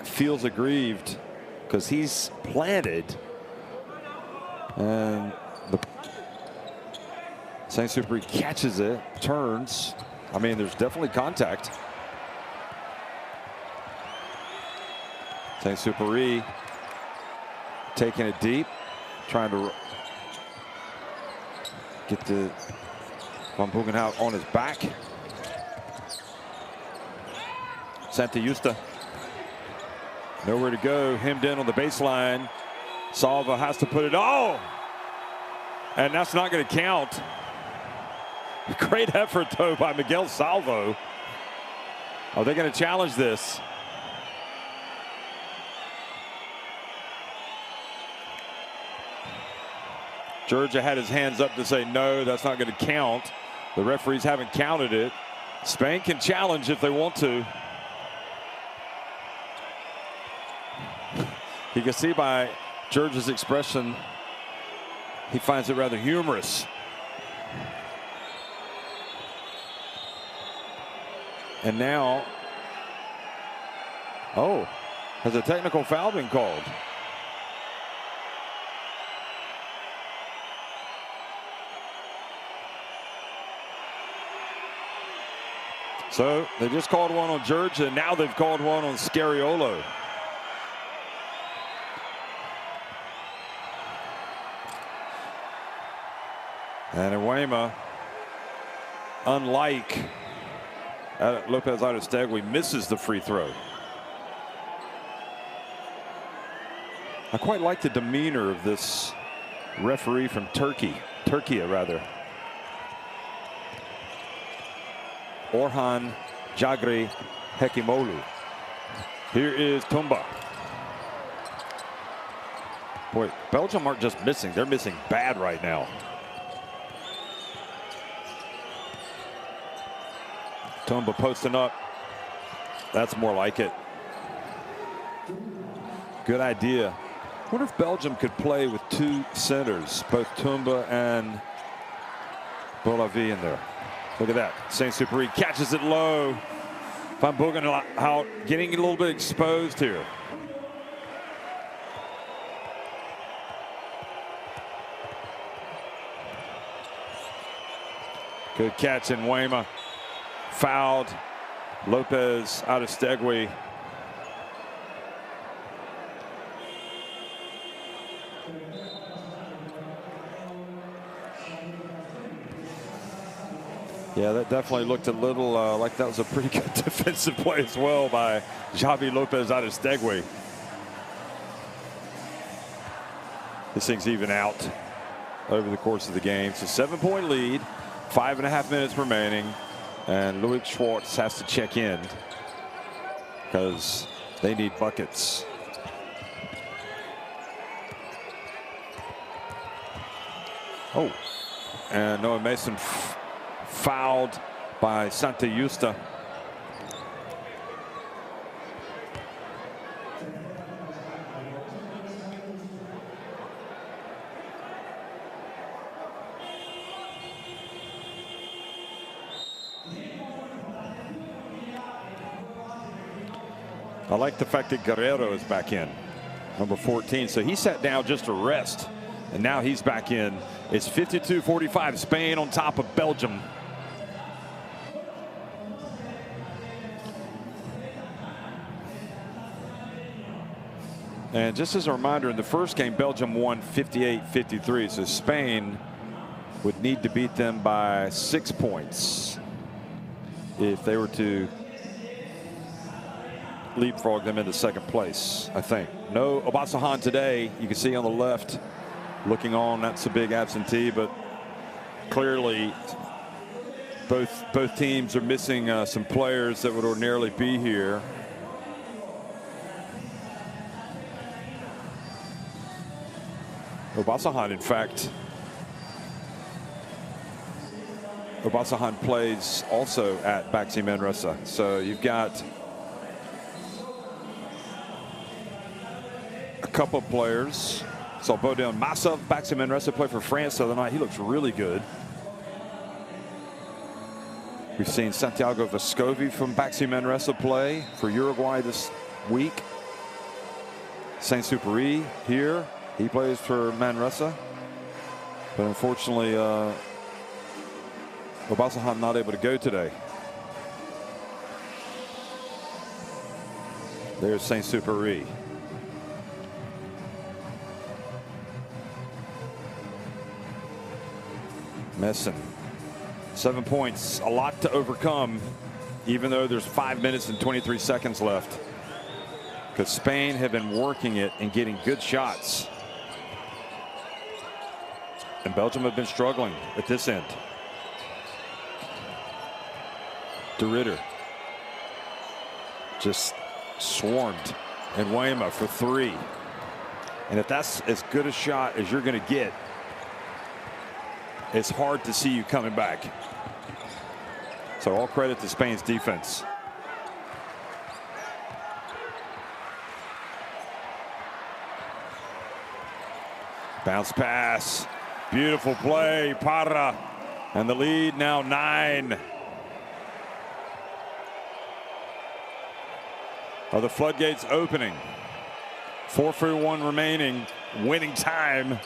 A: feels aggrieved, because he's planted and the Saint-Supéry catches it, turns. I mean, there's definitely contact. Saint-Supéry taking it deep, trying to get the Van Bogenhout on his back. Santa Justa nowhere to go, hemmed in on the baseline. Salva has to put it, oh, and that's not going to count. Great effort though by Miguel Salvo. Are they going to challenge this? Georgia had his hands up to say no, that's not going to count. The referees haven't counted it. Spain can challenge if they want to. You can see by Georgia's expression, he finds it rather humorous. And now, oh, has a technical foul been called? So they just called one on Georgia. Now they've called one on Scariolo. And Uema, unlike Lopez Aristegui, misses the free throw. I quite like the demeanor of this referee from Turkey rather. Orhan Jagri Hekimolu. Here is Tumba. Boy, Belgium aren't just missing, they're missing bad right now. Tumba posting up. That's more like it. Good idea. I wonder if Belgium could play with 2 centers, both Tumba and Bolavi in there. Look at that. Saint-Supéry catches it low. Van Bogenhout getting a little bit exposed here. Good catch in Uema. Fouled. Lopez Aristegui. Yeah, that definitely looked a little like that was a pretty good defensive play as well by Javi Lopez Aristegui. This thing's even out over the course of the game. It's a 7-point lead, 5.5 minutes remaining, and Louis Schwartz has to check in because they need buckets. Oh, and Noah Mason fouled by Santa Justa. I like the fact that Guerrero is back in, number 14. So he sat down just to rest, and now he's back in. It's 52-45, Spain on top of Belgium. And just as a reminder, in the first game, Belgium won 58-53. So Spain would need to beat them by 6 points if they were to leapfrog them into second place, I think. No Obasanjan today. You can see on the left looking on, that's a big absentee, but clearly both teams are missing some players that would ordinarily be here. Obasanjan, in fact, Obasanjan plays also at Baxi Manresa. So you've got a couple of players. So Bodin Massa, Baxi Manresa, played for France the other night. He looks really good. We've seen Santiago Vescovi from Baxi Manresa play for Uruguay this week. Saint-Supéry here. He plays for Manresa. But unfortunately, Obasanjan not able to go today. There's Saint-Supéry. Messon, 7 points, a lot to overcome, even though there's 5 minutes and 23 seconds left, because Spain have been working it and getting good shots, and Belgium have been struggling at this end. De Ridder just swarmed, and Weymouth for 3, and if that's as good a shot as you're going to get, it's hard to see you coming back. So all credit to Spain's defense. Bounce pass. Beautiful play. Parra. And the lead now 9. Are the floodgates opening? 4:41 remaining. Winning time.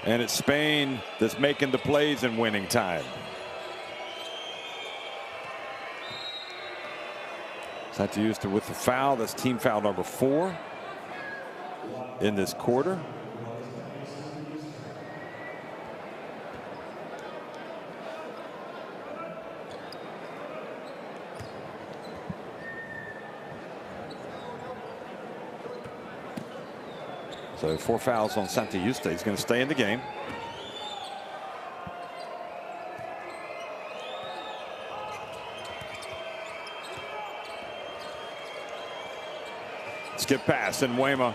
A: And it's Spain that's making the plays in winning time. Santa Justa with the foul. That's team foul number 4 in this quarter. So 4 fouls on Santa Justa. He's going to stay in the game. Skip pass and Weymouth.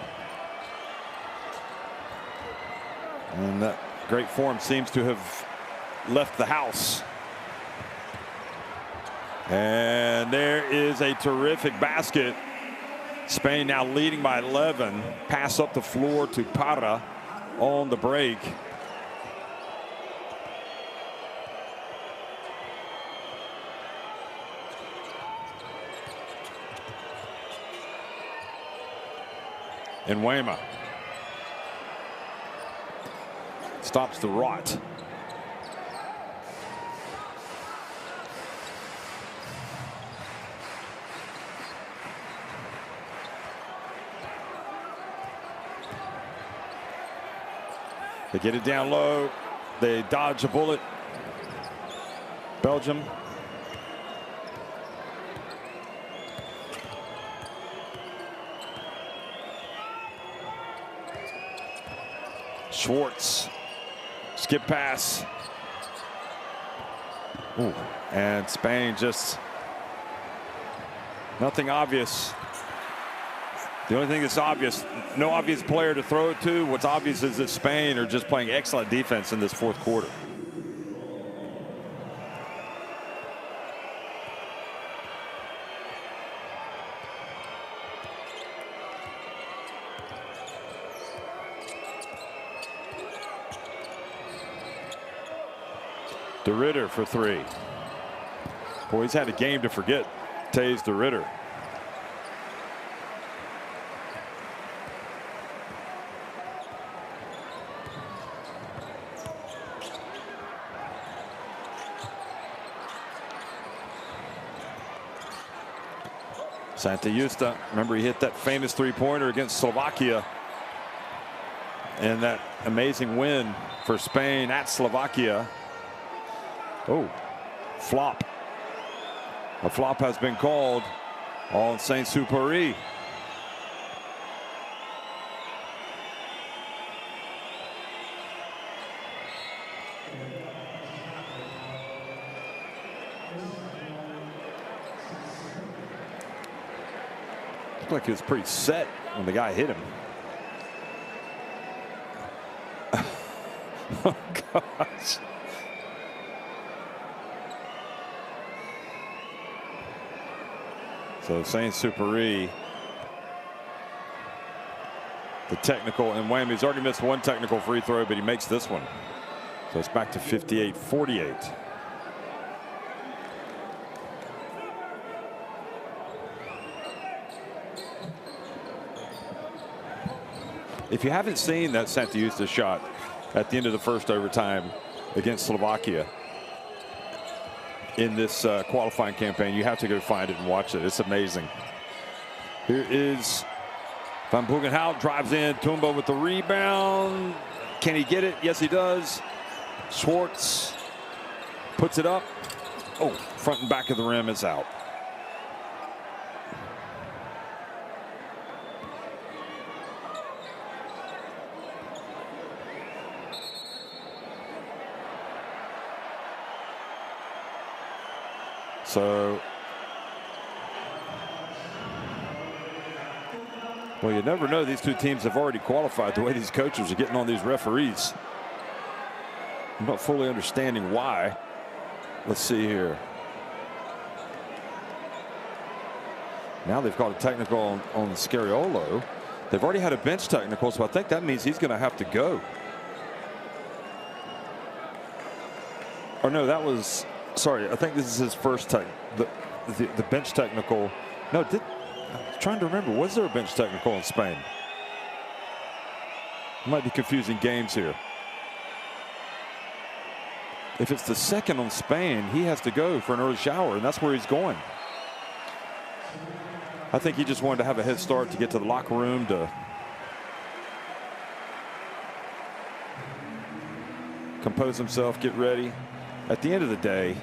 A: And that great form seems to have left the house. And there is a terrific basket. Spain now leading by 11. Pass up the floor to Parra on the break. And Weymouth stops the rot. They get it down low. They dodge a bullet. Belgium. Schwartz, skip pass. Ooh, and Spain just nothing obvious. The only thing that's obvious, no obvious player to throw it to. What's obvious is that Spain are just playing excellent defense in this fourth quarter. De Ridder for three. Boy, he's had a game to forget. Taze De Ridder. Santa Justa, remember he hit that famous three-pointer against Slovakia and that amazing win for Spain at Slovakia. Oh, flop. A flop has been called on Saint-Supéry. Looked like he was pretty set when the guy hit him. Oh, gosh. So Saint-Supéry, the technical, and Whammy's already missed one technical free throw, but he makes this one. So it's back to 58-48. If you haven't seen that Santa Justa shot at the end of the first overtime against Slovakia in this qualifying campaign, you have to go find it and watch it. It's amazing. Here is Van Bugenhout, drives in. Tumba with the rebound. Can he get it? Yes, he does. Schwartz puts it up. Oh, front and back of the rim is out. So, well, you never know. These two teams have already qualified. The way these coaches are getting on these referees, I'm not fully understanding why. Let's see here. Now they've got a technical on Scariolo. They've already had a bench technical, so I think that means he's going to have to go. Or no, that was. Sorry, I think this is his first the bench technical. No, I'm trying to remember. Was there a bench technical in Spain? I might be confusing games here. If it's the second on Spain, he has to go for an early shower, and that's where he's going. I think he just wanted to have a head start to get to the locker room to compose himself, get ready. At the end of the day,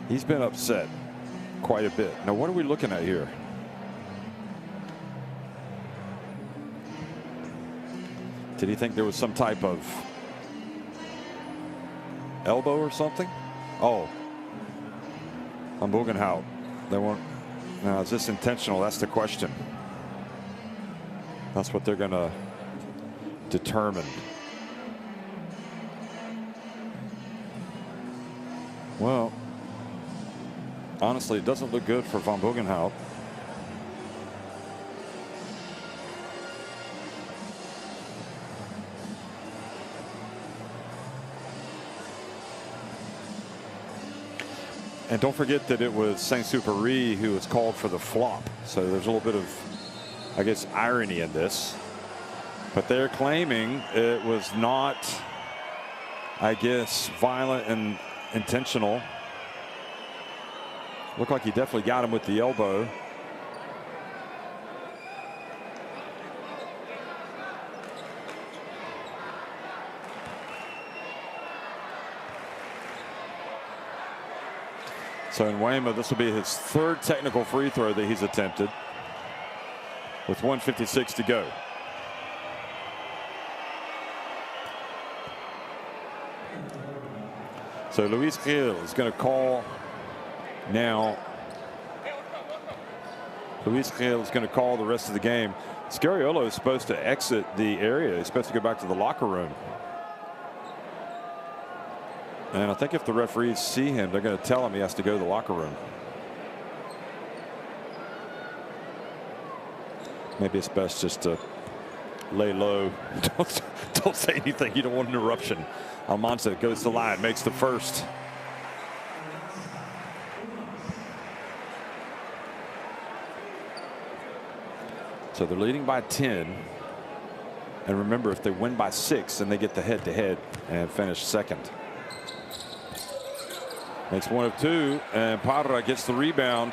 A: he's been upset quite a bit. Now, what are we looking at here? Did he think there was some type of elbow or something? Oh, on Bugenhout. They weren't. Now, is this intentional? That's the question. That's what they're going to determine. Well, honestly, it doesn't look good for Van Bugenhout. And don't forget that it was Saint-Supéry who was called for the flop. So there's a little bit of, I guess, irony in this. But they're claiming it was not, I guess, violent and intentional. Looked like he definitely got him with the elbow. So in Weymouth, this will be his third technical free throw that he's attempted with 1:56 to go. So Luis Gil is going to call now. Luis Gil is going to call the rest of the game. Scariolo is supposed to exit the area. He's supposed to go back to the locker room. And I think if the referees see him, they're going to tell him he has to go to the locker room. Maybe it's best just to lay low. Don't say anything. You don't want an interruption. Almanza goes to the line, makes the first. So they're leading by 10. And remember, if they win by 6, then they get the head-to-head and finish second. Makes one of two, and Parra gets the rebound.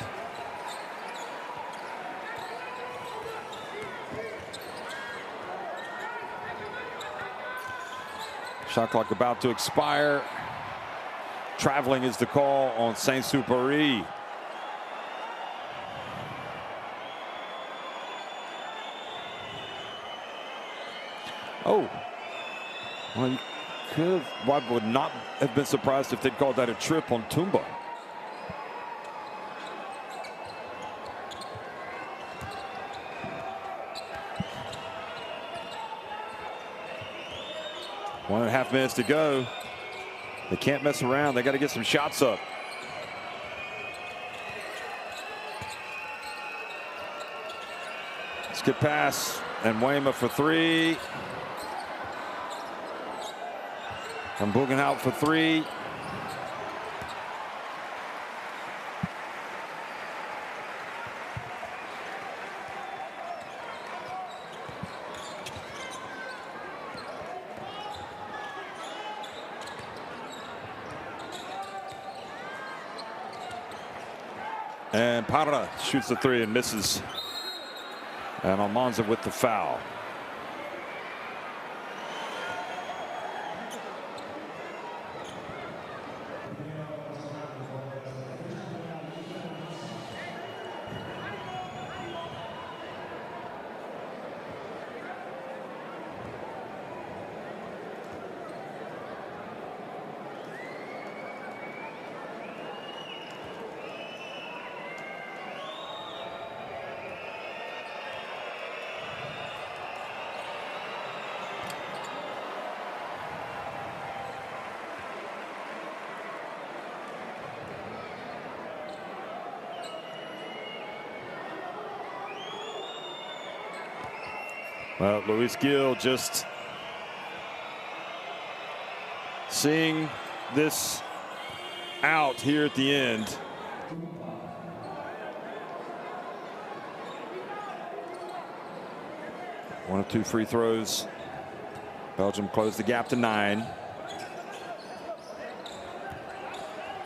A: Shot clock about to expire. Traveling is the call on Saint-Supéry. Oh, well, you could have, I would not have been surprised if they'd called that a trip on Tumba. One and a half minutes to go. They can't mess around. They got to get some shots up. Skip pass and Weymouth for three. And Bugenhout for three. And Parra shoots the three and misses. And Almanza with the foul. Well, Luis Gil just seeing this out here at the end. One of two free throws. Belgium closed the gap to 9.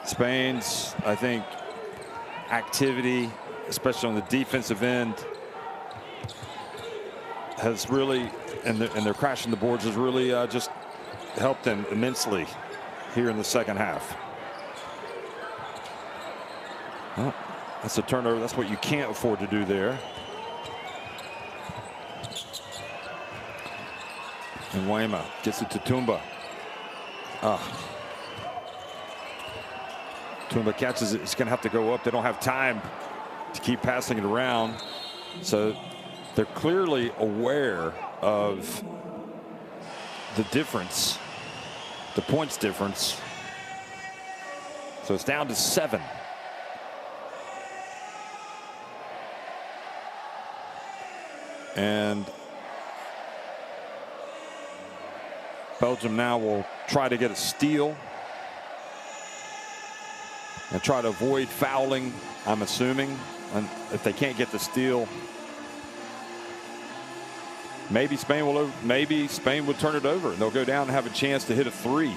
A: Spain's, I think, activity, especially on the defensive end, has really, and they're crashing the boards, has really just helped them immensely here in the second half. Well, that's a turnover. That's what you can't afford to do there. And Weymouth gets it to Tumba. Tumba catches it. It's going to have to go up. They don't have time to keep passing it around. So they're clearly aware of the difference, the points difference. So it's down to 7. And Belgium now will try to get a steal and try to avoid fouling, I'm assuming. And if they can't get the steal, maybe Spain will turn it over and they'll go down and have a chance to hit a 3.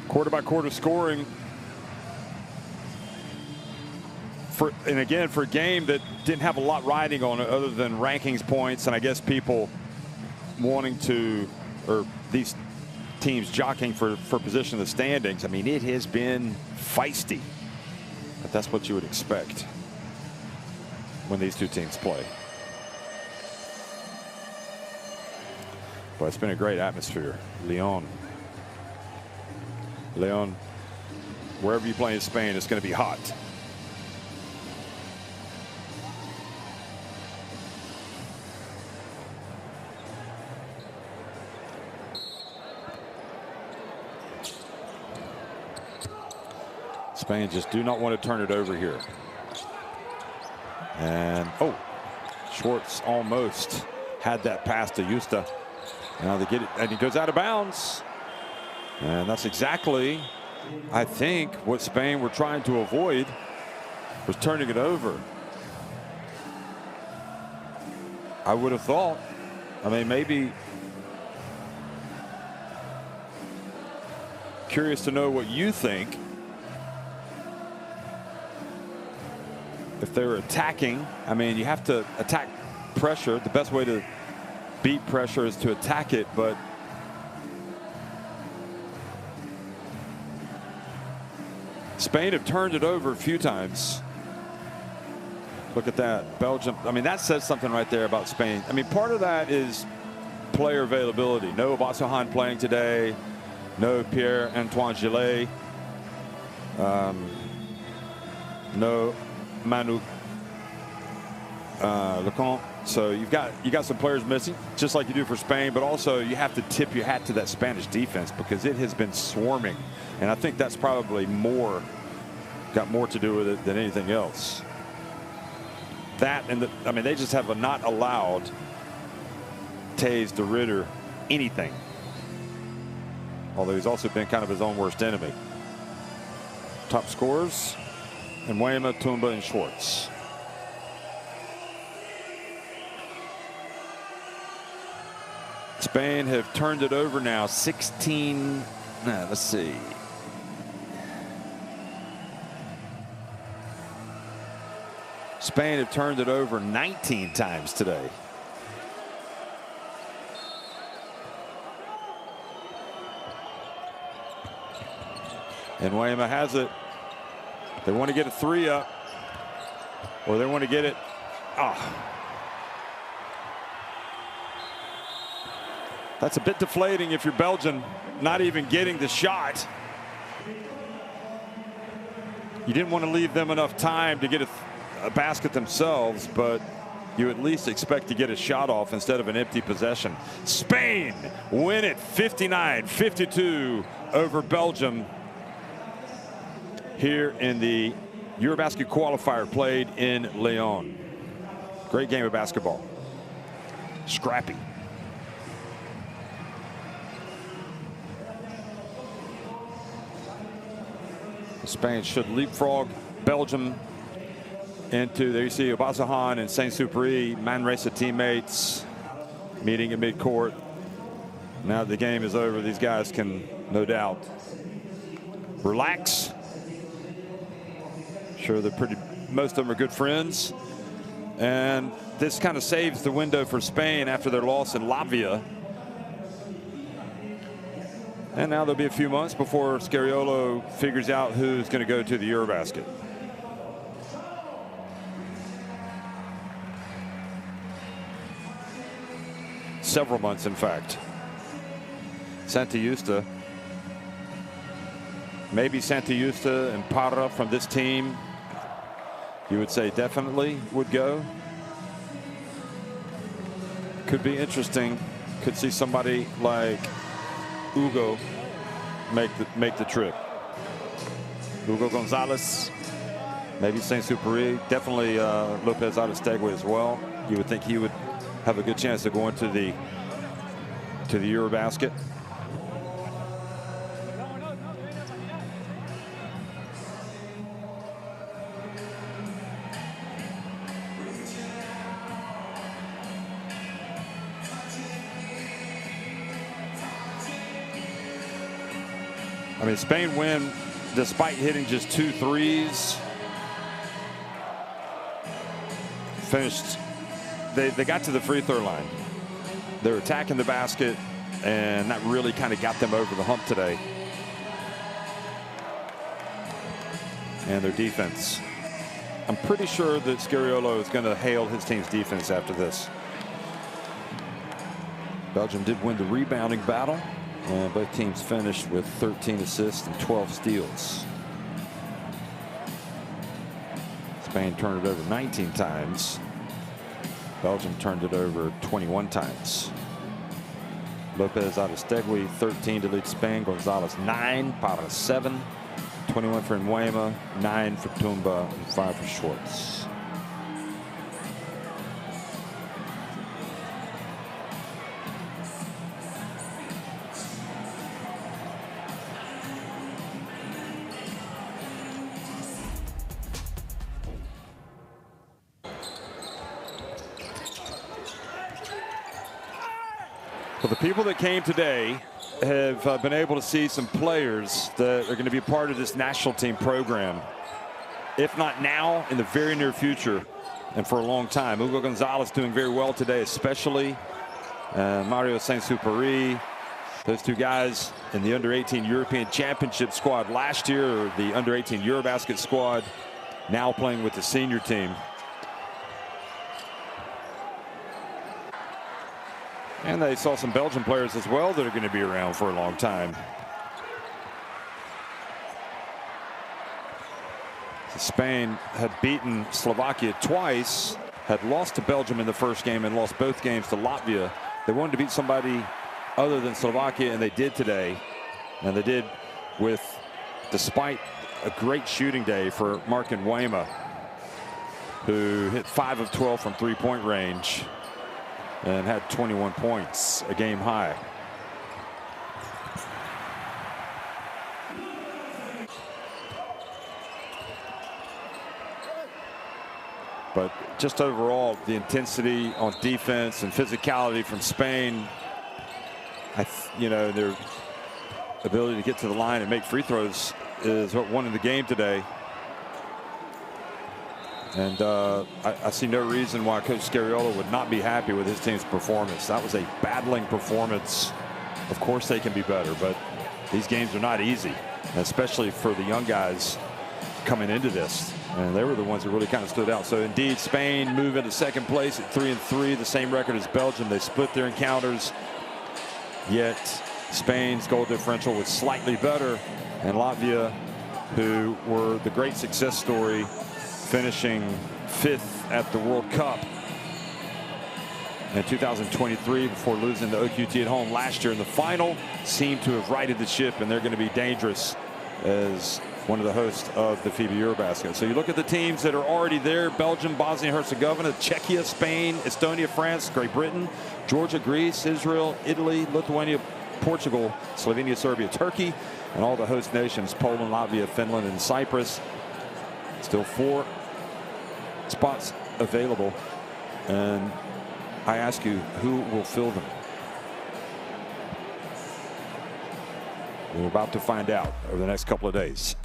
A: Quarter by quarter scoring. and again, for a game that didn't have a lot riding on it other than rankings points, and I guess people wanting to, or these teams jockeying for position in the standings. I mean, it has been feisty, but that's what you would expect when these two teams play. But it's been a great atmosphere. Lyon, wherever you play in Spain, it's going to be hot. Spain just do not want to turn it over here. And Schwartz almost had that pass to Justa. Now they get it, and he goes out of bounds. And that's exactly, I think, what Spain were trying to avoid, was turning it over. I would have thought. I mean, maybe. Curious to know what you think. If they're attacking, I mean, you have to attack pressure. The best way to beat pressure is to attack it, but Spain have turned it over a few times. Look at that. Belgium. I mean, that says something right there about Spain. I mean, part of that is player availability. No Abasahan playing today. No Pierre-Antoine Gillet. No Manu Lecomte. So you got some players missing, just like you do for Spain, but also you have to tip your hat to that Spanish defense because it has been swarming, and I think that's probably got more to do with it than anything else. That and I mean, they just have not allowed Tays de Ridder anything, although he's also been kind of his own worst enemy. Top scorers: Nguema, Tumba, and Schwartz. Spain have turned it over now 16. Let's see. Spain have turned it over 19 times today. And Nguema has it. They want to get a 3 up, or they want to get it. That's a bit deflating if you're Belgium, not even getting the shot. You didn't want to leave them enough time to get a basket themselves, but you at least expect to get a shot off instead of an empty possession. Spain win it 59-52 over Belgium here in the EuroBasket qualifier played in Lyon. Great game of basketball. Scrappy. Spain should leapfrog Belgium into, there you see Abasahan and Saint-Supéry, Manresa teammates meeting in midcourt. Now that the game is over, these guys can no doubt relax. Sure, most of them are good friends. And this kind of saves the window for Spain after their loss in Latvia. And now there'll be a few months before Scariolo figures out who's going to go to the EuroBasket. Several months, in fact. Santa Justa. Maybe Santa Justa and Parra from this team, you would say definitely would go. Could be interesting. Could see somebody like Hugo make the trip. Hugo Gonzalez, maybe Saint-Supéry, definitely Lopez Aristegui as well. You would think he would have a good chance of going to the EuroBasket. I mean, Spain win despite hitting just 2 threes. finished. They got to the free throw line. They were attacking the basket, and that really kind of got them over the hump today. And their defense. I'm pretty sure that Scariolo is going to hail his team's defense after this. Belgium did win the rebounding battle, and both teams finished with 13 assists and 12 steals. Spain turned it over 19 times. Belgium turned it over 21 times. Lopez Aristegui 13 to lead Spain. Gonzalez 9. Parra 7. 21 for Nguema, 9 for Tumba, and 5 for Schwartz. Well, the people that came today have been able to see some players that are going to be part of this national team program. If not now, in the very near future, and for a long time. Hugo Gonzalez doing very well today, especially Mario Saint-Supéry. Those two guys in the under-18 European Championship squad last year, or the under-18 EuroBasket squad, now playing with the senior team. And they saw some Belgian players as well that are going to be around for a long time. Spain had beaten Slovakia twice, had lost to Belgium in the first game and lost both games to Latvia. They wanted to beat somebody other than Slovakia, and they did today. And they did with, despite a great shooting day for Mark Nguema, who hit 5 of 12 from three-point range and had 21 points, a game high. But just overall, the intensity on defense and physicality from Spain, their ability to get to the line and make free throws is what won in the game today. And I see no reason why Coach Scariolo would not be happy with his team's performance. That was a battling performance. Of course they can be better, but these games are not easy, especially for the young guys coming into this. And they were the ones that really kind of stood out. So indeed, Spain move into second place at 3-3, the same record as Belgium. They split their encounters, yet Spain's goal differential was slightly better. And Latvia, who were the great success story, finishing 5th at the World Cup in 2023 before losing to OQT at home last year in the final, seem to have righted the ship, and they're going to be dangerous as one of the hosts of the FIBA EuroBasket. So you look at the teams that are already there: Belgium, Bosnia-Herzegovina, Czechia, Spain, Estonia, France, Great Britain, Georgia, Greece, Israel, Italy, Lithuania, Portugal, Slovenia, Serbia, Turkey, and all the host nations: Poland, Latvia, Finland, and Cyprus. Still 4 spots available, and I ask you, who will fill them? We're about to find out over the next couple of days.